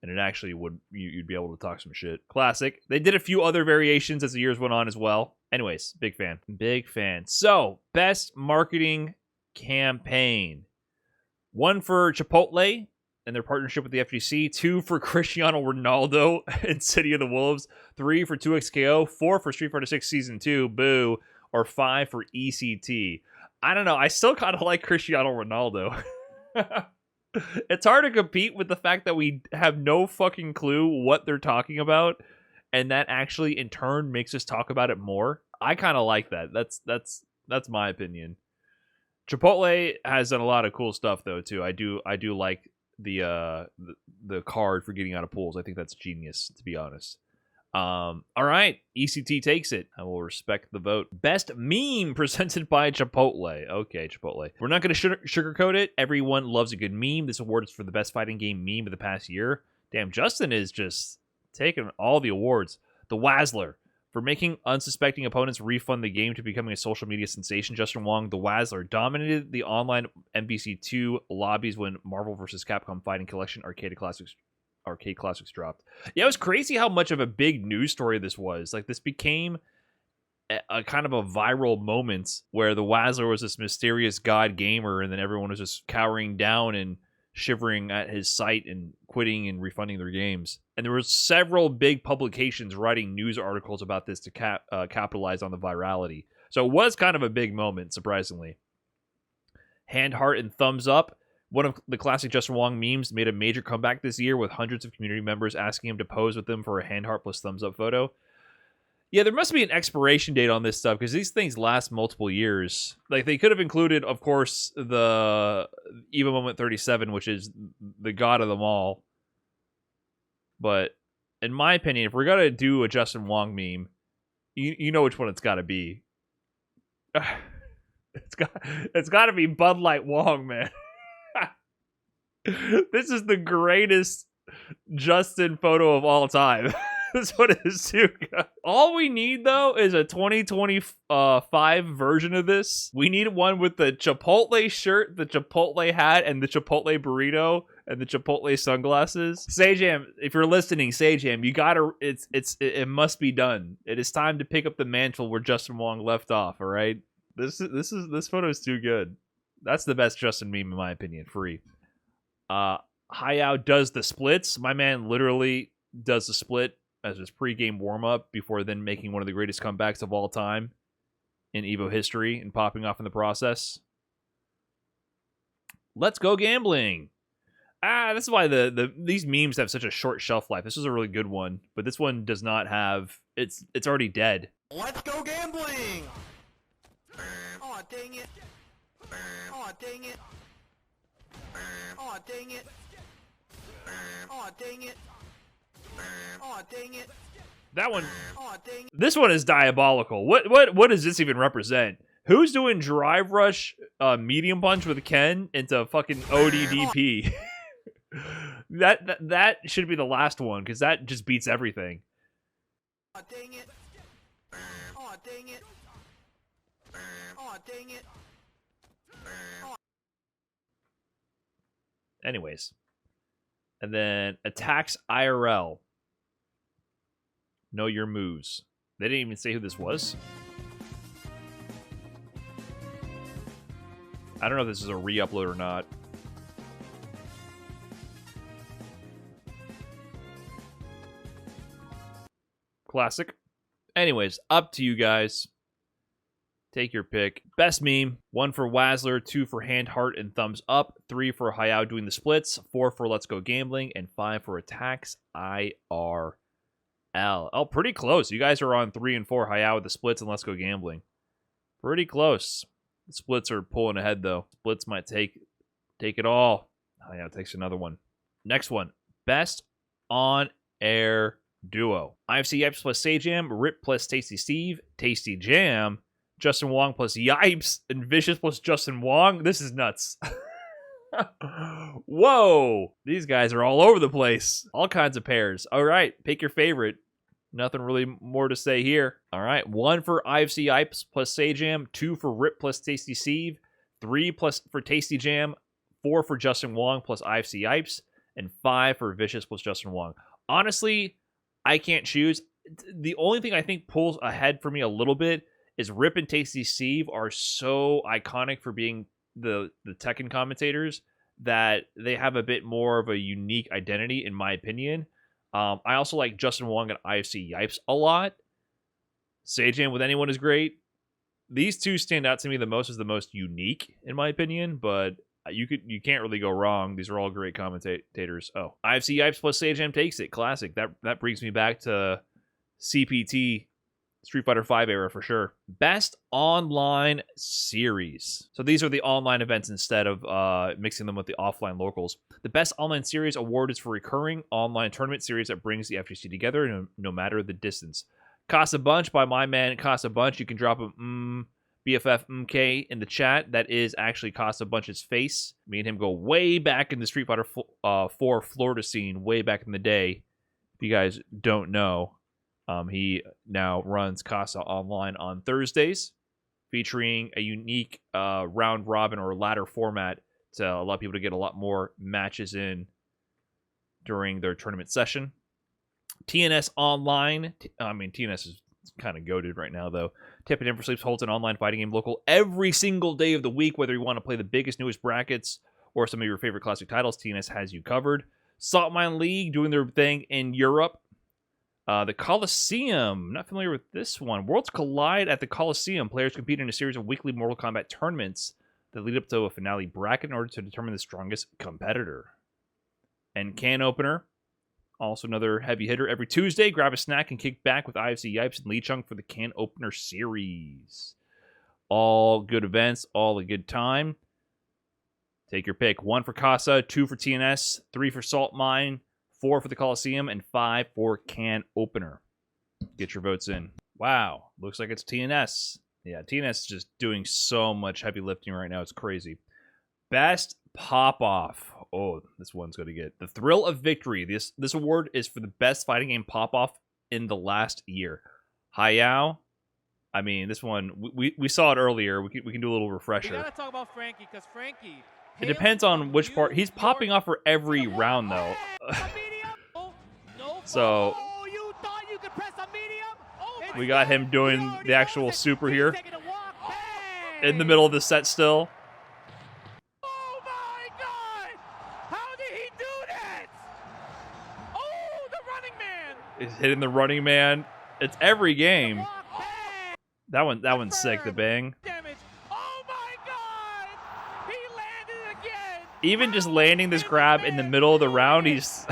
Speaker 1: And it actually would, you'd be able to talk some shit. Classic. They did a few other variations as the years went on as well. Anyways, big fan. Big fan. So, best marketing campaign. 1 for Chipotle and their partnership with the FGC. 2 for Cristiano Ronaldo and City of the Wolves. 3 for 2XKO. 4 for Street Fighter 6 Season 2. Boo. Or 5 for ECT. I don't know. I still kind of like Cristiano Ronaldo. It's hard to compete with the fact that we have no fucking clue what they're talking about, and that actually in turn makes us talk about it more. I kind of like that. That's my opinion. Chipotle has done a lot of cool stuff though too. I do like the card for getting out of pools. I think that's genius, to be honest. All right, ECT takes it. I will respect the vote. Best meme presented by Chipotle. Okay, Chipotle. We're not going to sugarcoat it. Everyone loves a good meme. This award is for the best fighting game meme of the past year. Damn, Justin is just taking all the awards. The Wazzler. For making unsuspecting opponents refund the game to becoming a social media sensation, Justin Wong, the Wazzler, dominated the online MVC2 lobbies when Marvel vs. Capcom Fighting Collection Arcade Classics dropped. Yeah, it was crazy how much of a big news story this was. Like, this became a kind of a viral moment where the Wazzler was this mysterious god gamer, and then everyone was just cowering down and shivering at his sight and quitting and refunding their games. And there were several big publications writing news articles about this to capitalize on the virality. So it was kind of a big moment, surprisingly. Hand, heart, and thumbs up One of the classic Justin Wong memes made a major comeback this year with hundreds of community members asking him to pose with them for a hand heart plus thumbs up photo. Yeah, there must be an expiration date on this stuff because these things last multiple years. Like, they could have included, of course, the Evo Moment 37, which is the god of them all. But in my opinion, if we're going to do a Justin Wong meme, you know which one it's got to be. It's got to be Bud Light Wong, man. This is the greatest Justin photo of all time. This one is too good. All we need, though, is a 2025 version of this. We need one with the Chipotle shirt, the Chipotle hat, and the Chipotle burrito, and the Chipotle sunglasses. Sajam, if you're listening, Sajam, you gotta. It must be done. It is time to pick up the mantle where Justin Wong left off. All right, this photo is too good. That's the best Justin meme in my opinion. Free. Hayao does the splits. My man literally does the split as his pre-game warm-up before then making one of the greatest comebacks of all time in EVO history and popping off in the process. Let's go gambling. This is why these memes have such a short shelf life. This is a really good one, but this one does not have... It's already dead.
Speaker 5: Let's go gambling! Aw, dang it. Aw, dang it. Aw, dang it. Aw, dang it. Aw, dang it.
Speaker 1: That one...
Speaker 5: Aw, dang it.
Speaker 1: This one is diabolical. What does this even represent? Who's doing Drive Rush Medium Punch with Ken into fucking ODDP? That should be the last one, because that just beats everything.
Speaker 5: Aw, dang it. Aw, dang it. Aw, dang it.
Speaker 1: Anyways. And then attacks IRL. Know your moves. They didn't even say who this was. I don't know if this is a re-upload or not. Classic. Anyways, up to you guys. Take your pick. Best meme. 1 for Wazzler, 2 for Hand Heart and Thumbs Up, 3 for Hayao doing the splits, 4 for Let's Go Gambling, and 5 for Attacks IRL. Oh, pretty close. You guys are on 3 and 4 Hayao with the splits and Let's Go Gambling. Pretty close. The splits are pulling ahead, though. Splits might take it all. Hayao takes another one. Next one. Best on-air duo. IFC Yipes plus Sajam, Rip plus Tasty Steve, Tasty Jam, Justin Wong plus Yipes, and Vicious plus Justin Wong. This is nuts. Whoa. These guys are all over the place. All kinds of pairs. All right. Pick your favorite. Nothing really more to say here. All right. 1 for IFC Yipes plus Sajam, 2 for Rip plus Tasty Steve, 3 plus for Tasty Jam, 4 for Justin Wong plus IFC Yipes, and 5 for Vicious plus Justin Wong. Honestly, I can't choose. The only thing I think pulls ahead for me a little bit is Rip and Tasty Steve are so iconic for being the Tekken commentators that they have a bit more of a unique identity, in my opinion. I also like Justin Wong and IFC Yipes a lot. Sajam with anyone is great. These two stand out to me the most as the most unique, in my opinion, but you can't really go wrong. These are all great commentators. Oh, IFC Yipes plus Sajam takes it. Classic. That brings me back to CPT Street Fighter V era for sure. Best online series. So these are the online events instead of mixing them with the offline locals. The best online series award is for recurring online tournament series that brings the FGC together no matter the distance. Cost a bunch by my man Cost a bunch. You can drop a BFF MK in the chat. That is actually Cost a Bunch's face. Me and him go way back in the Street Fighter 4 Florida scene, way back in the day. If you guys don't know. He now runs Casa Online on Thursdays, featuring a unique round robin or ladder format to allow people to get a lot more matches in during their tournament session. TNS Online, TNS is kind of goated right now, though. Tip and for Sleeps holds an online fighting game local every single day of the week, whether you want to play the biggest, newest brackets or some of your favorite classic titles. TNS has you covered. Salt Mine League doing their thing in Europe. The Coliseum, not familiar with this one. Worlds collide at the Coliseum. Players compete in a series of weekly Mortal Kombat tournaments. that lead up to a finale bracket in order to determine the strongest competitor. And can opener, also another heavy hitter. Every Tuesday, grab a snack and kick back with IFC Yipes and Lee Chung for the can opener series. All good events, all a good time. Take your pick. 1 for Casa, 2 for TNS, 3 for Salt Mine, 4 for the Coliseum, and 5 for can opener. Get your votes in. Wow, looks like it's TNS. Yeah, TNS is just doing so much heavy lifting right now. It's crazy. Best pop-off. Oh, this one's going to get the thrill of victory. This award is for the best fighting game pop-off in the last year. Hayao. I mean, this one, we saw it earlier. We can do a little refresher.
Speaker 2: We got to talk about Frankie, because Frankie...
Speaker 1: It depends on which part. He's popping off for every round, though. So... we got him doing the actual super here. In the middle of the set still.
Speaker 2: Oh my god! How did he do that? Oh, the running man!
Speaker 1: He's hitting the running man. It's every game. That one's sick, the bang.
Speaker 2: Oh my god! He landed again!
Speaker 1: Even just landing this grab in the middle of the round, he's...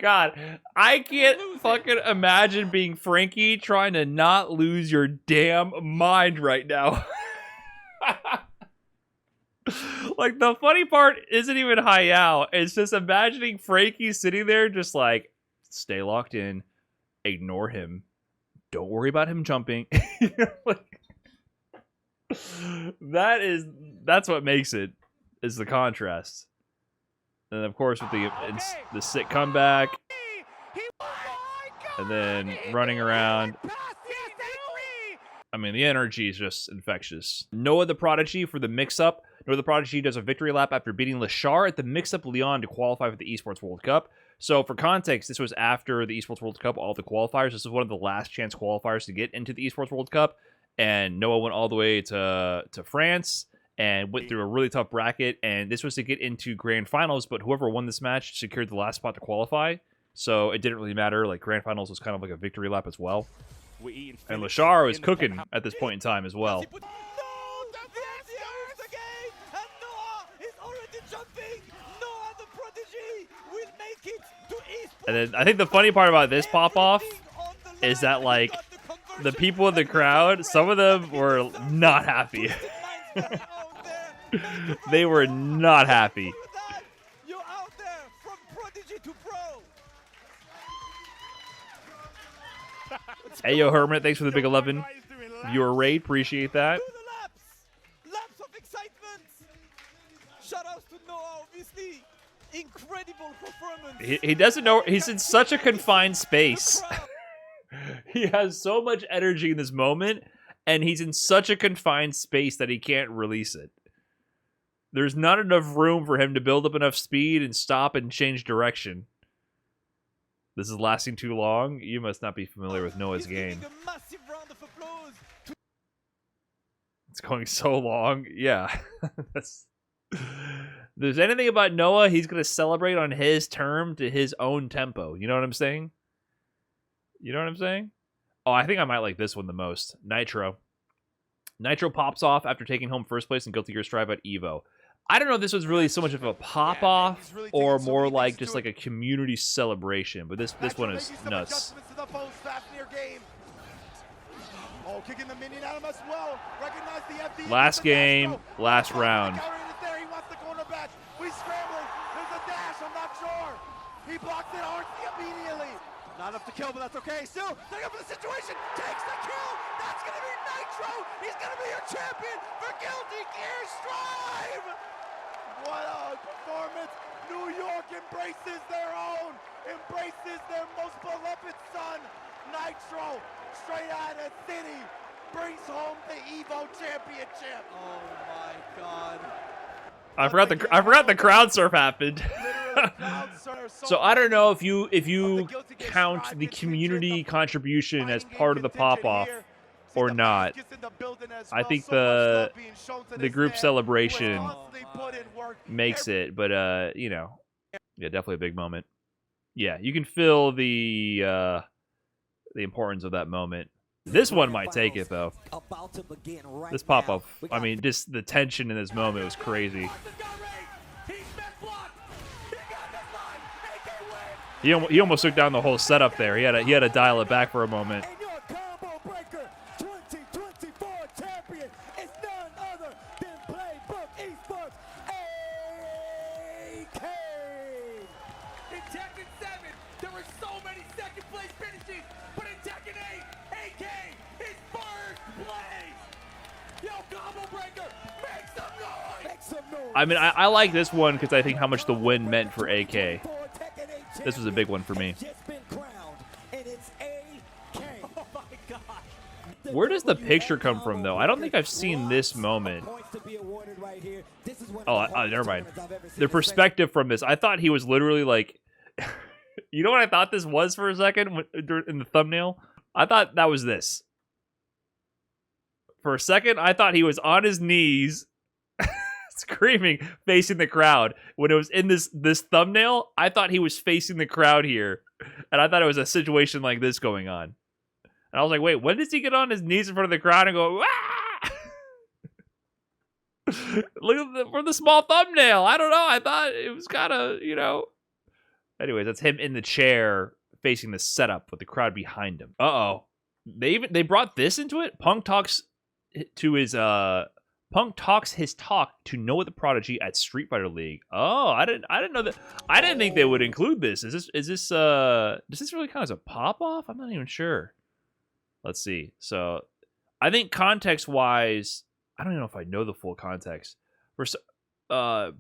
Speaker 1: God, I can't fucking imagine being Frankie trying to not lose your damn mind right now. Like, the funny part isn't even Hayao. It's just imagining Frankie sitting there just like, stay locked in, ignore him, don't worry about him jumping. That's what makes it, is the contrast. And of course with the sick comeback, and then running around. I mean, the energy is just infectious. Noah the Prodigy for the mix-up. Noah the Prodigy does a victory lap after beating Lashar at the mix-up Leon to qualify for the Esports World Cup. So for context, this was after the Esports World Cup, all the qualifiers. This is one of the last chance qualifiers to get into the Esports World Cup. And Noah went all the way to France and went through a really tough bracket, and this was to get into grand finals, but whoever won this match secured the last spot to qualify, so it didn't really matter. Like, grand finals was kind of like a victory lap as well. And Lashar was cooking at this point in time as well. And then I think the funny part about this pop-off is that, like, the people in the crowd, some of them were not happy. They were not happy.
Speaker 5: You're out there from prodigy to pro.
Speaker 1: Hey, yo, Hermit, thanks for the big 11. Viewer raid, appreciate that.
Speaker 5: Laps of excitement. Shout outs to Noah, obviously. Incredible performance.
Speaker 1: He doesn't know. He's in such a confined space. He has so much energy in this moment, and he's in such a confined space that he can't release it. There's not enough room for him to build up enough speed and stop and change direction. This is lasting too long? You must not be familiar with Noah's game. It's going so long. Yeah. If there's anything about Noah, he's going to celebrate on his term to his own tempo. You know what I'm saying? You know what I'm saying? Oh, I think I might like this one the most. Nitro. Nitro pops off after taking home first place in Guilty Gear Strive at EVO. I don't know if this was really so much of a pop-off or more like just like a community celebration, but this one is nuts. Last game, last round.
Speaker 4: He blocks it hard immediately. Not enough to kill, but that's okay. Still, setting up for the situation. Takes the kill. That's going to be Nitro. He's going to be your champion for Guilty Gear Strive. What a performance. New York embraces their own. Embraces their most beloved son. Nitro, straight out of the city, brings home the EVO championship. Oh, my God.
Speaker 1: I forgot the crowd surf happened. So I don't know if you count the community contribution as part of the pop-off or not. I think the group celebration makes it, but you know, yeah, definitely a big moment. Yeah, you can feel the importance of that moment This one might take it, though.
Speaker 4: About to begin right
Speaker 1: This pop-up,
Speaker 4: now. We
Speaker 1: I
Speaker 4: got-
Speaker 1: mean, just the tension in this moment was crazy. He almost took down the whole setup there. He had to dial it back for a moment.
Speaker 5: And your combo breaker 2024 champion is none other than Playbook Esports AK.
Speaker 4: In Tekken 7, there were so many second place finishes, but in Tekken 8, AK is first place. Yo, combo breaker, make some noise.
Speaker 5: Make some noise.
Speaker 1: I mean, I like this one because I think how much the win meant for AK.
Speaker 5: For Tekken 8
Speaker 1: This was a big one for me.
Speaker 5: champion has just been crowned, and it's AK.
Speaker 2: Oh my god.
Speaker 1: Where does the picture come from, though? I don't think I've seen this moment.
Speaker 5: Points to be awarded right here. This is one of
Speaker 1: Oh,
Speaker 5: the hardest
Speaker 1: never mind.
Speaker 5: tournaments I've ever seen,
Speaker 1: The perspective from this, I thought he was literally like, you know what I thought this was for a second in the thumbnail? I thought that was this. For a second, I thought he was on his knees, screaming, facing the crowd. When it was in this thumbnail, I thought he was facing the crowd here, and I thought it was a situation like this going on. And I was like, wait, when does he get on his knees in front of the crowd and go, ah! Look at for the small thumbnail. I don't know. I thought it was kind of, Anyways, that's him in the chair facing the setup with the crowd behind him. Uh-oh. They brought this into it? Punk talks his talk to Noah the Prodigy at Street Fighter League. Oh, I didn't know that. I didn't think they would include this. Does this really count as a pop-off? I'm not even sure. Let's see. So, I think context-wise, I don't even know if I know the full context. For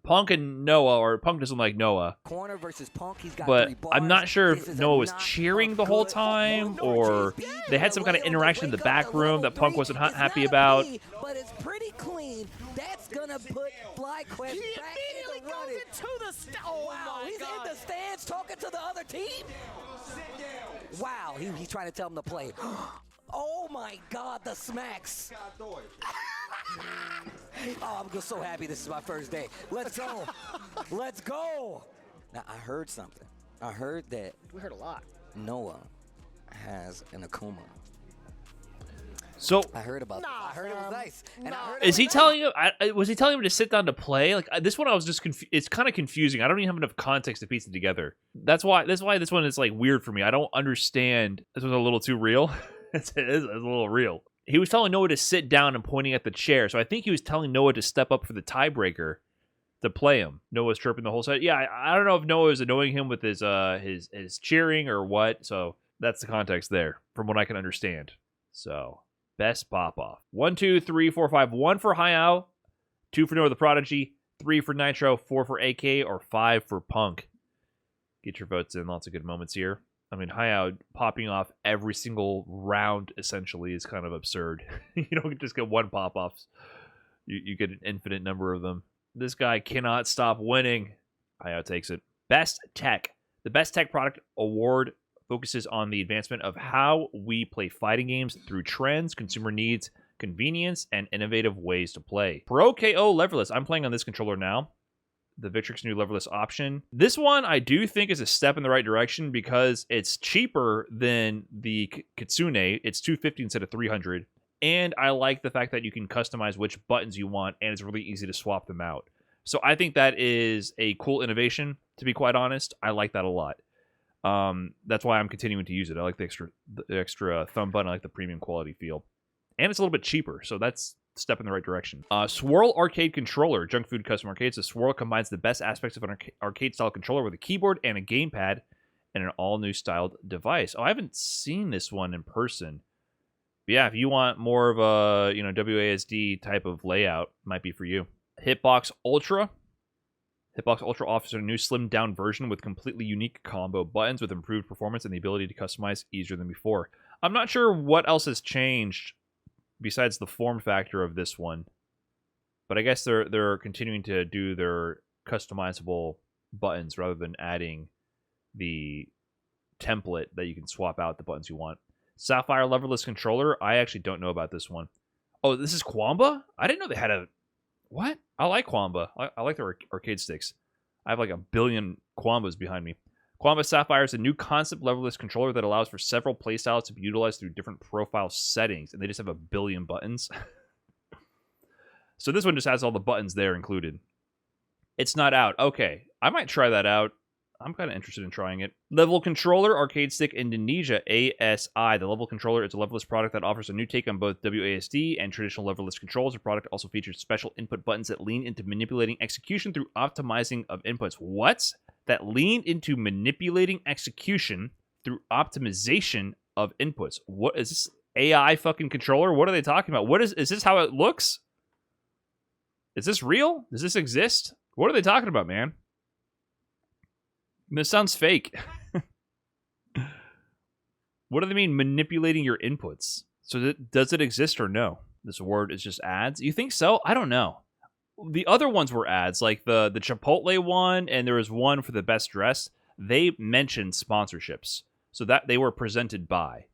Speaker 1: Punk and Noah, or Punk doesn't like Noah,
Speaker 4: Corner versus Punk, he's got
Speaker 1: but
Speaker 4: 3 bars.
Speaker 1: I'm not sure
Speaker 4: This
Speaker 1: if
Speaker 4: is a
Speaker 1: Noah was
Speaker 4: not
Speaker 1: cheering
Speaker 4: a
Speaker 1: the whole
Speaker 4: good-
Speaker 1: time,
Speaker 4: Oh,
Speaker 1: or
Speaker 4: no,
Speaker 1: they had some kind of interaction in the back room that Punk wasn't happy about.
Speaker 4: But it's pretty clean. That's gonna put FlyQuest back in the running.
Speaker 2: Oh
Speaker 4: Wow,
Speaker 2: my
Speaker 4: he's
Speaker 2: god.
Speaker 4: in the stands talking to the other team. Wow, he's trying to tell him to play. Oh my God, the smacks. Oh, I'm so happy this is my first day. Let's go. Let's go. Now, I heard something. I heard that
Speaker 3: We heard a lot.
Speaker 4: Noah has an Akuma.
Speaker 1: So,
Speaker 4: I heard about that. I heard it was nice. And I heard
Speaker 1: is
Speaker 4: it
Speaker 1: he
Speaker 4: was
Speaker 1: telling him? Was he telling him to sit down to play? Like this one, I was just it's kind of confusing. I don't even have enough context to piece it together. That's why this one is like weird for me. I don't understand. This was a little too real. It is a little real. He was telling Noah to sit down and pointing at the chair. So I think he was telling Noah to step up for the tiebreaker to play him. Noah's chirping the whole set. Yeah, I don't know if Noah is annoying him with his cheering or what. So that's the context there, from what I can understand. So best pop off: 1, 2, 3, 4, 5. 1 for Hayao, 2 for Noah the Prodigy, 3 for Nitro, 4 for AK, or 5 for Punk. Get your votes in. Lots of good moments here. I mean, Hayao popping off every single round essentially is kind of absurd. You don't just get one pop offs. You get an infinite number of them. This guy cannot stop winning. Hayao takes it. Best Tech. The Best Tech Product Award focuses on the advancement of how we play fighting games through trends, consumer needs, convenience, and innovative ways to play. Pro KO Leverless. I'm playing on this controller now. The Victrix new leverless option. This one I do think is a step in the right direction because it's cheaper than the Kitsune. It's $250 instead of $300. And I like the fact that you can customize which buttons you want, and it's really easy to swap them out. So I think that is a cool innovation, to be quite honest. I like that a lot. That's why I'm continuing to use it. I like the extra thumb button. I like the premium quality feel. And it's a little bit cheaper, so that's a step in the right direction. Swirl Arcade Controller. Junk Food Custom Arcades. The Swirl combines the best aspects of an arcade-style controller with a keyboard and a gamepad and an all-new styled device. Oh, I haven't seen this one in person. But yeah, if you want more of a WASD type of layout, might be for you. Hitbox Ultra. Hitbox Ultra offers a new slimmed-down version with completely unique combo buttons with improved performance and the ability to customize easier than before. I'm not sure what else has changed besides the form factor of this one, but I guess they're continuing to do their customizable buttons rather than adding the template that you can swap out the buttons you want. Sapphire Leverless Controller. I actually don't know about this one. Oh, this is Quamba? I didn't know they had a... What? I like Quamba. I like their arcade sticks. I have like a billion Quambas behind me. Quantum Sapphire is a new concept levelless controller that allows for several playstyles to be utilized through different profile settings, and they just have a billion buttons. So this one just has all the buttons there included. It's not out. Okay, I might try that out. I'm kind of interested in trying it. Level Controller Arcade Stick Indonesia ASI. The Level Controller is a levelless product that offers a new take on both WASD and traditional levelless controls. The product also features special input buttons that lean into manipulating execution through optimizing of inputs. What? That lean into manipulating execution through optimization of inputs. What is this? AI fucking controller? What are they talking about? What is this how it looks? Is this real? Does this exist? What are they talking about, man? This sounds fake. What do they mean manipulating your inputs? So does it exist or no? This word is just ads? You think so? I don't know. The other ones were ads, like the Chipotle one, and there was one for the best dress. They mentioned sponsorships, so that they were presented by.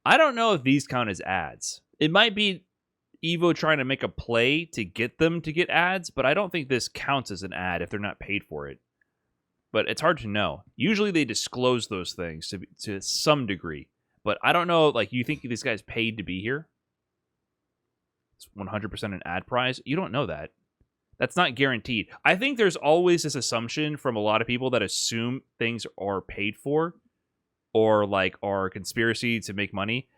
Speaker 1: I don't know if these count as ads. It might be Evo trying to make a play to get them to get ads, but I don't think this counts as an ad if they're not paid for it. But it's hard to know. Usually they disclose those things to some degree. But I don't know, like, you think this guy's paid to be here? It's 100% an ad prize? You don't know that. That's not guaranteed. I think there's always this assumption from a lot of people that assume things are paid for or, like, are a conspiracy to make money.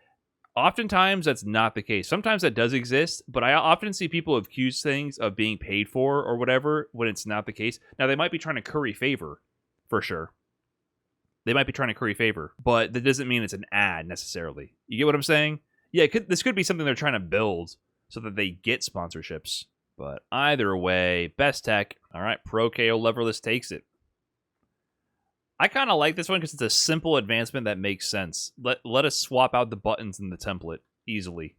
Speaker 1: Oftentimes, that's not the case. Sometimes that does exist, but I often see people accuse things of being paid for or whatever when it's not the case. Now, they might be trying to curry favor, for sure. They might be trying to curry favor, but that doesn't mean it's an ad, necessarily. You get what I'm saying? Yeah, this could be something they're trying to build so that they get sponsorships. But either way, best tech. All right, Pro KO Leverless takes it. I kind of like this one because it's a simple advancement that makes sense. Let us swap out the buttons in the template easily.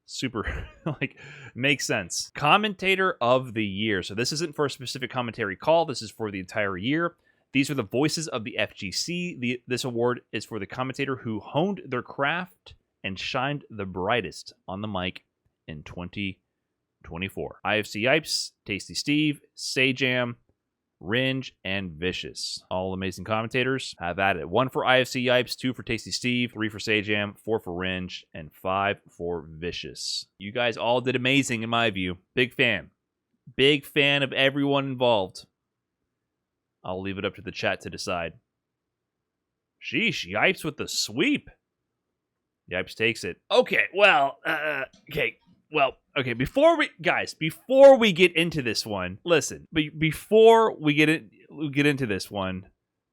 Speaker 1: Super, like, makes sense. Commentator of the Year. So this isn't for a specific commentary call. This is for the entire year. These are the voices of the FGC. This award is for the commentator who honed their craft and shined the brightest on the mic in 2024. IFC Yipes, Tasty Steve, Sajam, Ringe, and Vicious. All amazing commentators. Have at it. 1 for IFC Yipes, 2 for Tasty Steve, 3 for Sajam, 4 for Ringe, and 5 for Vicious. You guys all did amazing in my view. Big fan. Big fan of everyone involved. I'll leave it up to the chat to decide. Sheesh, Yipes with the sweep. Yipes takes it. Okay, well, okay, before we get into this one, listen, before we get into this one,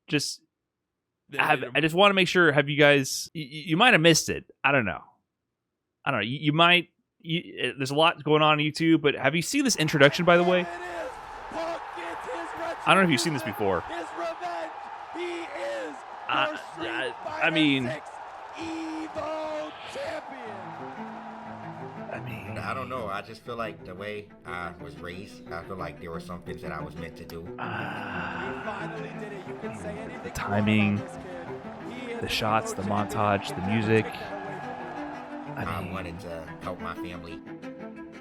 Speaker 1: I just want to make sure, have you guys, you might have missed it. I don't know. You might, there's a lot going on YouTube, but have you seen this introduction, by the way? I don't know if you've seen this before.
Speaker 5: His revenge. He is
Speaker 1: I mean,
Speaker 5: Evo champion.
Speaker 10: I don't know. I just feel like the way I was raised, I feel like there were some things that I was meant to do.
Speaker 5: You finally did it. You can say anything.
Speaker 1: The timing, the shots, the montage, the music.
Speaker 10: I wanted to help my family,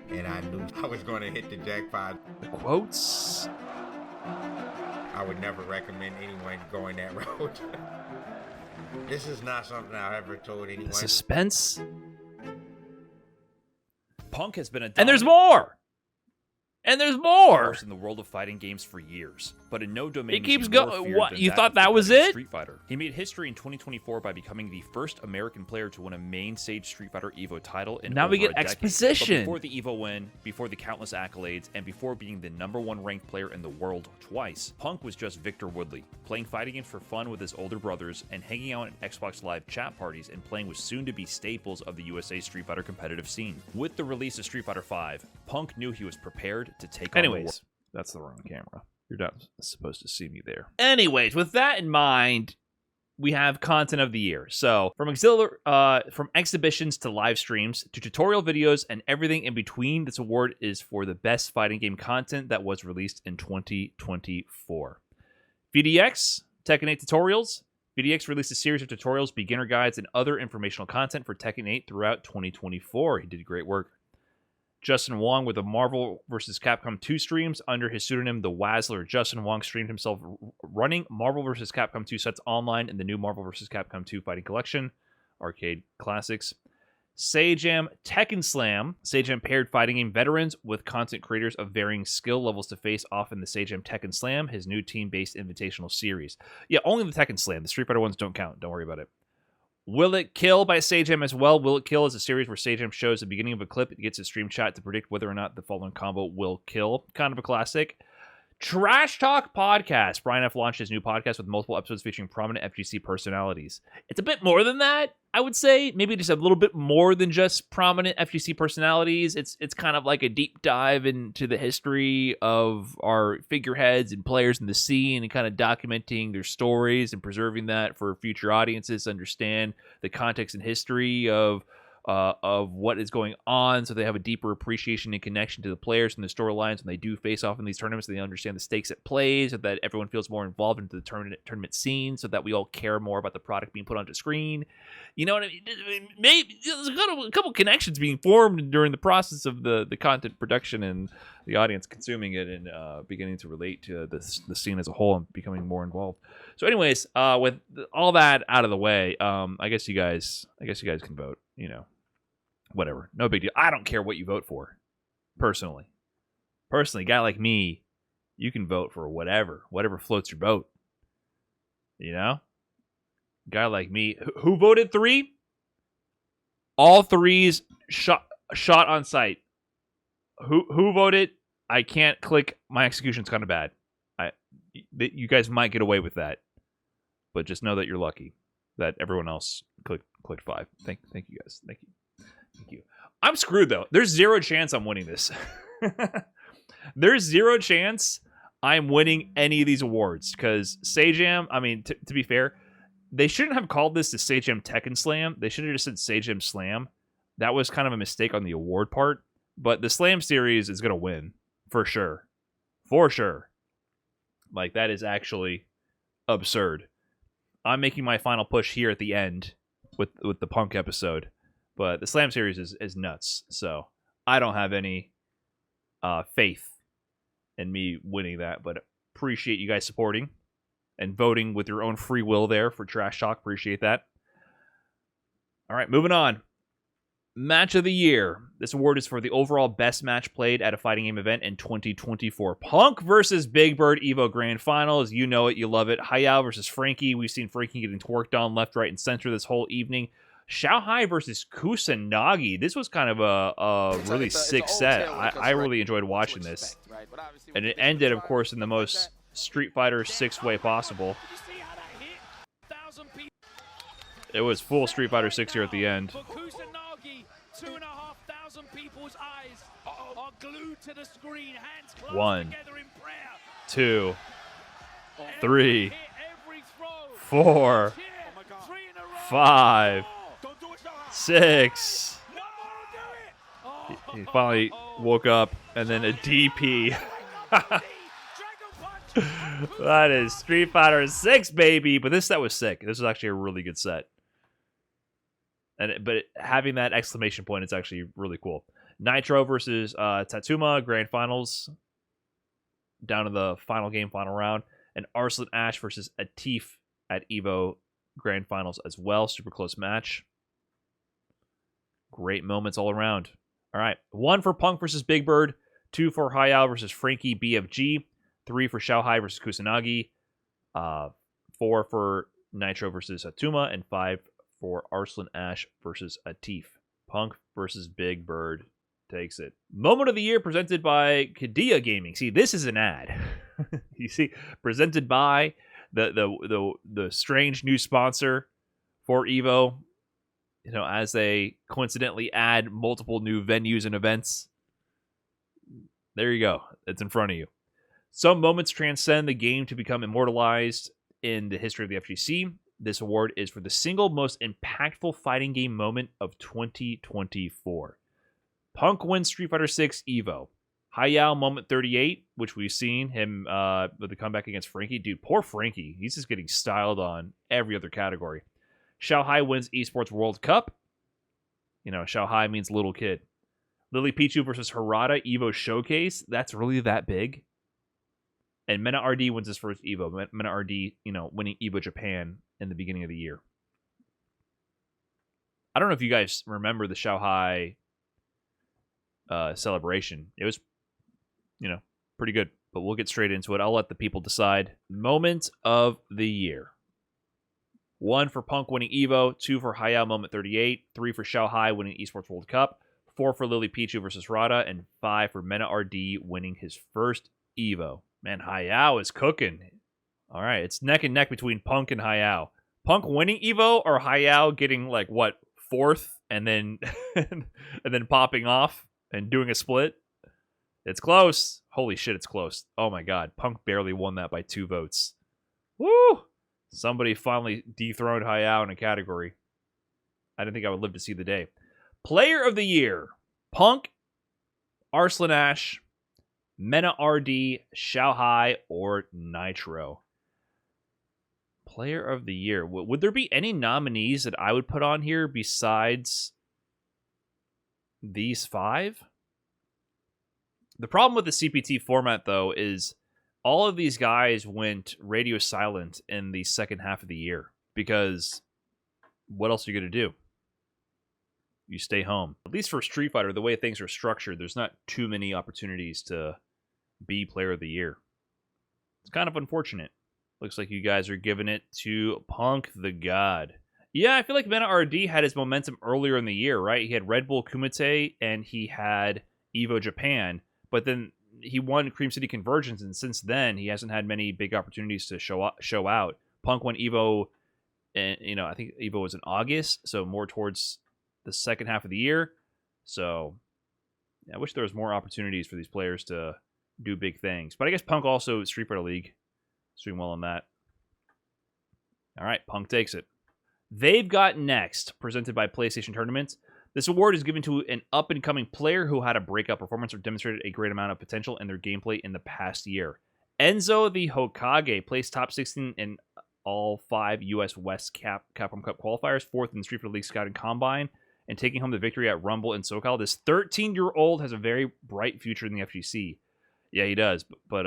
Speaker 10: and I knew I was going to hit the jackpot.
Speaker 1: The quotes.
Speaker 10: I would never recommend anyone going that road. This is not something I've ever told anyone.
Speaker 1: The suspense.
Speaker 11: Punk has been a
Speaker 1: and there's more. And there's more
Speaker 11: in the world of fighting games for years, but in no domain
Speaker 1: it keeps going. What, you thought that was
Speaker 11: it?
Speaker 1: Street
Speaker 11: Fighter. He made history in 2024 by becoming the first American player to win a main stage Street Fighter Evo title in
Speaker 1: now
Speaker 11: over
Speaker 1: we get
Speaker 11: a decade.
Speaker 1: exposition.
Speaker 11: But before the Evo win, before the countless accolades, and before being the #1 ranked player in the world twice, Punk was just Victor Woodley, playing fighting games for fun with his older brothers and hanging out at Xbox Live chat parties and playing with soon-to-be staples of the USA Street Fighter competitive scene. With the release of Street Fighter V, Punk knew he was prepared to take on the world.
Speaker 1: That's the wrong camera. You're not supposed to see me there. Anyways, with that in mind, we have content of the year. So from exhibitions to live streams to tutorial videos and everything in between, this award is for the best fighting game content that was released in 2024. VDX, Tekken 8 tutorials. VDX released a series of tutorials, beginner guides, and other informational content for Tekken 8 throughout 2024. He did great work. Justin Wong with the Marvel vs. Capcom 2 streams under his pseudonym The Wazzler. Justin Wong streamed himself running Marvel vs. Capcom 2 sets online in the new Marvel vs. Capcom 2 Fighting Collection, Arcade Classics. Sajam Tekken Slam. Sajam paired fighting game veterans with content creators of varying skill levels to face off in the Sajam Tekken Slam, his new team-based invitational series. Yeah, only the Tekken Slam. The Street Fighter ones don't count. Don't worry about it. Will It Kill by Sajam as well. Will It Kill is a series where Sajam shows the beginning of a clip. It gets a stream chat to predict whether or not the following combo will kill. Kind of a classic. Trash Talk Podcast. Brian F. launched his new podcast with multiple episodes featuring prominent FGC personalities. It's a bit more than that, I would say. Maybe just a little bit more than just prominent FGC personalities. It's kind of like a deep dive into the history of our figureheads and players in the scene and kind of documenting their stories and preserving that for future audiences to understand the context and history of what is going on, so they have a deeper appreciation and connection to the players and the storylines when they do face off in these tournaments. They understand the stakes at play, so that everyone feels more involved into the tournament scene, so that we all care more about the product being put onto screen. You know what I mean? Maybe there's a couple connections being formed during the process of the content production and the audience consuming it and beginning to relate to the scene as a whole and becoming more involved. So, anyways, with all that out of the way, I guess you guys can vote. You know. Whatever. No big deal. I don't care what you vote for. Personally, a guy like me, you can vote for whatever floats your boat. You know? A guy like me. Who voted 3? All 3s shot on sight. Who voted? I can't click. My execution's kind of bad. You guys might get away with that. But just know that you're lucky that everyone else clicked 5. Thank you guys. Thank you. Thank you. I'm screwed, though. There's 0 chance I'm winning this. There's 0 chance I'm winning any of these awards. Because Sajam, I mean, to be fair, they shouldn't have called this the Sajam Tekken Slam. They should have just said Sajam Slam. That was kind of a mistake on the award part. But the Slam series is going to win. For sure. For sure. Like, that is actually absurd. I'm making my final push here at the end with the Punk episode. But the Slam series is nuts, so I don't have any faith in me winning that, but appreciate you guys supporting and voting with your own free will there for Trash Talk. Appreciate that. All right, moving on. Match of the Year. This award is for the overall best match played at a fighting game event in 2024. Punk versus Big Bird Evo Grand Finals. You know it, you love it. Hayao versus Frankie. We've seen Frankie getting twerked on left, right, and center this whole evening. Xiaohai versus Kusanagi. This was kind of a really sick set. I really enjoyed watching this. And it ended, of course, in the most Street Fighter 6 way possible. It was full Street Fighter 6 here at the end.
Speaker 2: 2,500 people's eyes are glued to the screen, hands clasped
Speaker 1: 1,
Speaker 2: together in prayer.
Speaker 1: 2, 3, 4, 5, 6. He finally woke up, and then a DP. That is Street Fighter 6, baby. But this set was sick. This was actually a really good set. But having that exclamation point is actually really cool. Nitro versus Tatsuma, Grand Finals. Down to the final game, final round. And Arslan Ash versus Atif at Evo Grand Finals as well. Super close match. Great moments all around. All right. 1 for Punk versus Big Bird. 2 for Hayao versus Frankie BFG. 3 for Xiaohai versus Kusanagi. 4 for Nitro versus Tatsuma. And 5 for Arslan Ash versus Atif. Punk versus Big Bird takes it. Moment of the Year presented by Kadia Gaming. See, this is an ad. You see, presented by the strange new sponsor for Evo. You know, as they coincidentally add multiple new venues and events. There you go. It's in front of you. Some moments transcend the game to become immortalized in the history of the FGC. This award is for the single most impactful fighting game moment of 2024. Punk wins Street Fighter 6 Evo. Hayao moment 38, which we've seen him with the comeback against Frankie. Dude, poor Frankie. He's just getting styled on every other category. Xiaohai wins Esports World Cup. You know, Xiaohai means little kid. Lily Pichu versus Harada Evo Showcase. That's really that big. And Mena RD wins his first Evo. Mena RD, winning Evo Japan in the beginning of the year. I don't know if you guys remember the Shanghai celebration. It was, pretty good. But we'll get straight into it. I'll let the people decide. Moment of the year. 1 for Punk winning Evo, 2 for Hayao Moment 38, 3 for Shanghai winning Esports World Cup, 4 for Lily Pichu versus Rada, and 5 for Mena RD winning his first Evo. Man, Hayao is cooking. All right, it's neck and neck between Punk and Hayao. Punk winning Evo or Hayao getting 4th and then and then popping off and doing a split? It's close. Holy shit, it's close. Oh my god, Punk barely won that by 2 votes. Woo! Somebody finally dethroned Hayao in a category. I didn't think I would live to see the day. Player of the Year. Punk, Arslan Ash, Mena RD, Shanghai, or Nitro. Player of the Year. Would there be any nominees that I would put on here besides these 5? The problem with the CPT format, though, is all of these guys went radio silent in the second half of the year because what else are you going to do? You stay home. At least for Street Fighter, the way things are structured, there's not too many opportunities to be Player of the Year. It's kind of unfortunate. Looks like you guys are giving it to Punk the God. Yeah, I feel like Mena RD had his momentum earlier in the year, right? He had Red Bull Kumite and he had Evo Japan, but then he won Cream City Convergence, and since then he hasn't had many big opportunities to show out. Punk won Evo, and I think Evo was in August, so more towards the second half of the year. So I wish there was more opportunities for these players to do big things. But I guess Punk also Street Fighter League is doing well on that. All right, Punk takes it. They've Got Next, presented by PlayStation Tournaments. This award is given to an up-and-coming player who had a breakout performance or demonstrated a great amount of potential in their gameplay in the past year. Enzo the Hokage placed top 16 in all 5 U.S. West Capcom Cup qualifiers, 4th in the Street Fighter League Scouting Combine, and taking home the victory at Rumble in SoCal. This 13-year-old has a very bright future in the FGC. Yeah, he does, but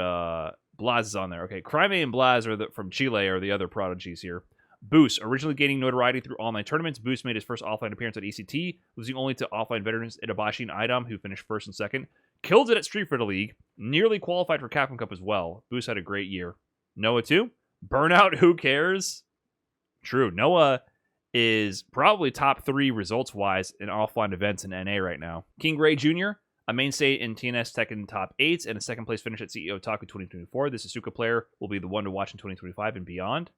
Speaker 1: Blaz is on there. Okay, Crime and Blaz from Chile are the other prodigies here. Boost, originally gaining notoriety through online tournaments, Boost made his first offline appearance at ECT, losing only to offline veterans Itabashi and Idom, who finished 1st and 2nd. Killed it at Street Fighter League, nearly qualified for Capcom Cup as well. Boost had a great year. Noah too? Burnout, who cares? True, Noah is probably top 3 results-wise in offline events in NA right now. King Ray Jr., a mainstay in TNS Tekken Top 8s, and a 2nd place finish at CEO Otaku 2024. This Asuka player will be the one to watch in 2025 and beyond.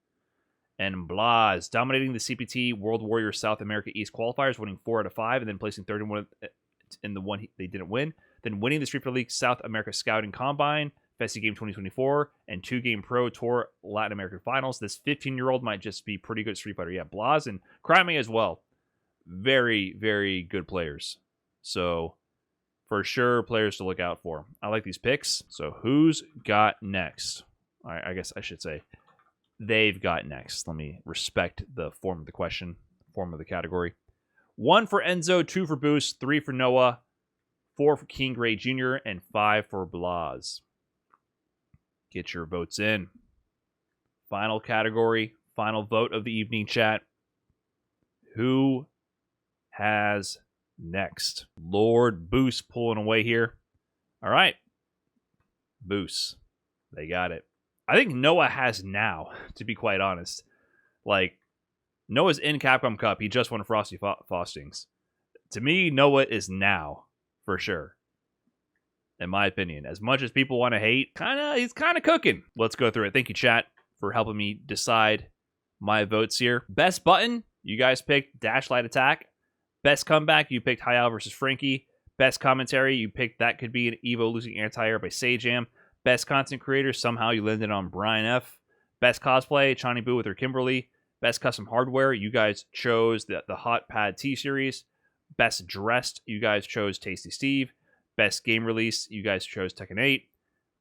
Speaker 1: And Blaz, dominating the CPT World Warrior South America East qualifiers, winning 4 out of 5, and then placing 3rd in the one they didn't win. Then winning the Street Fighter League South America Scouting Combine, Festi Game 2024, and 2 Game Pro Tour Latin American Finals. This 15-year-old might just be pretty good Street Fighter. Yeah, Blaz and Crimea as well. Very, very good players. So, for sure, players to look out for. I like these picks. So, who's got next? All right, I guess I should say they've got next. Let me respect the form of the question, form of the category. 1 for Enzo, 2 for Boost, 3 for Noah, 4 for King Gray Jr., and 5 for Blaz. Get your votes in. Final category, final vote of the evening, chat. Who has next? Lord Boost pulling away here. All right. Boost. They got it. I think Noah has now, to be quite honest. Noah's in Capcom Cup. He just won Frosty Faustings. To me, Noah is now, for sure. In my opinion. As much as people want to hate, he's kind of cooking. Let's go through it. Thank you, chat, for helping me decide my votes here. Best button, you guys picked Dash Light Attack. Best comeback, you picked Hayao versus Frankie. Best commentary, you picked That Could Be an Evo Losing Anti-Air by Sajam. Best content creator, somehow you landed on Brian F. Best cosplay, Chani Boo with her Kimberly. Best custom hardware, you guys chose the Hot Pad T-Series. Best dressed, you guys chose Tasty Steve. Best game release, you guys chose Tekken 8.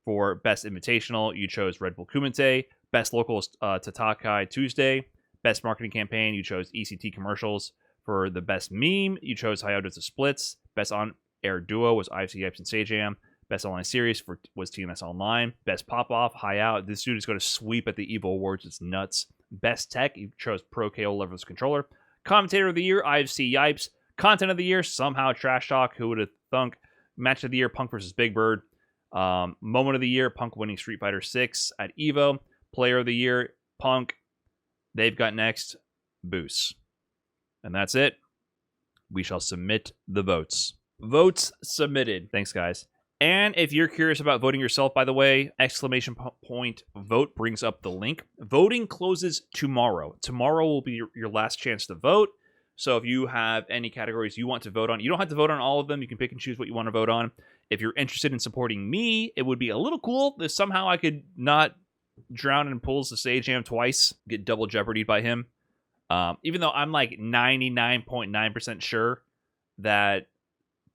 Speaker 1: For Best Invitational, you chose Red Bull Kumite. Best local Tatakai Tuesday. Best marketing campaign, you chose ECT commercials. For the best meme, you chose Hayao Does the Splits. Best on
Speaker 11: Air Duo was IFC Yipes and Sajam. Best Online Series was TMS Online. Best Pop-Off, High Out. This dude is going to sweep at the EVO Awards. It's nuts. Best Tech, you chose Pro KO Leverless Controller. Commentator of the Year, IFC Yipes. Content of the Year, somehow Trash Talk. Who would have thunk? Match of the Year, Punk versus Big Bird. Moment of the Year, Punk winning Street Fighter 6 at EVO. Player of the Year, Punk. They've got next, Boost. And that's it. We shall submit the votes. Votes submitted. Thanks, guys. And if you're curious about voting yourself, by the way, exclamation point vote brings up the link. Voting closes tomorrow. Tomorrow will be your last chance to vote. So if you have any categories you want to vote on, you don't have to vote on all of them. You can pick and choose what you want to vote on. If you're interested in supporting me, it would be a little cool if somehow I could not drown in pools of Sajam twice, get double jeopardied by him. Even though I'm like 99.9% sure that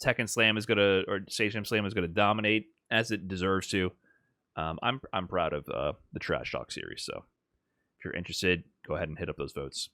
Speaker 11: Tekken Slam is gonna, or Sajam Slam is gonna dominate as it deserves to. I'm proud of the Trash Talk series. So if you're interested, go ahead and hit up those votes.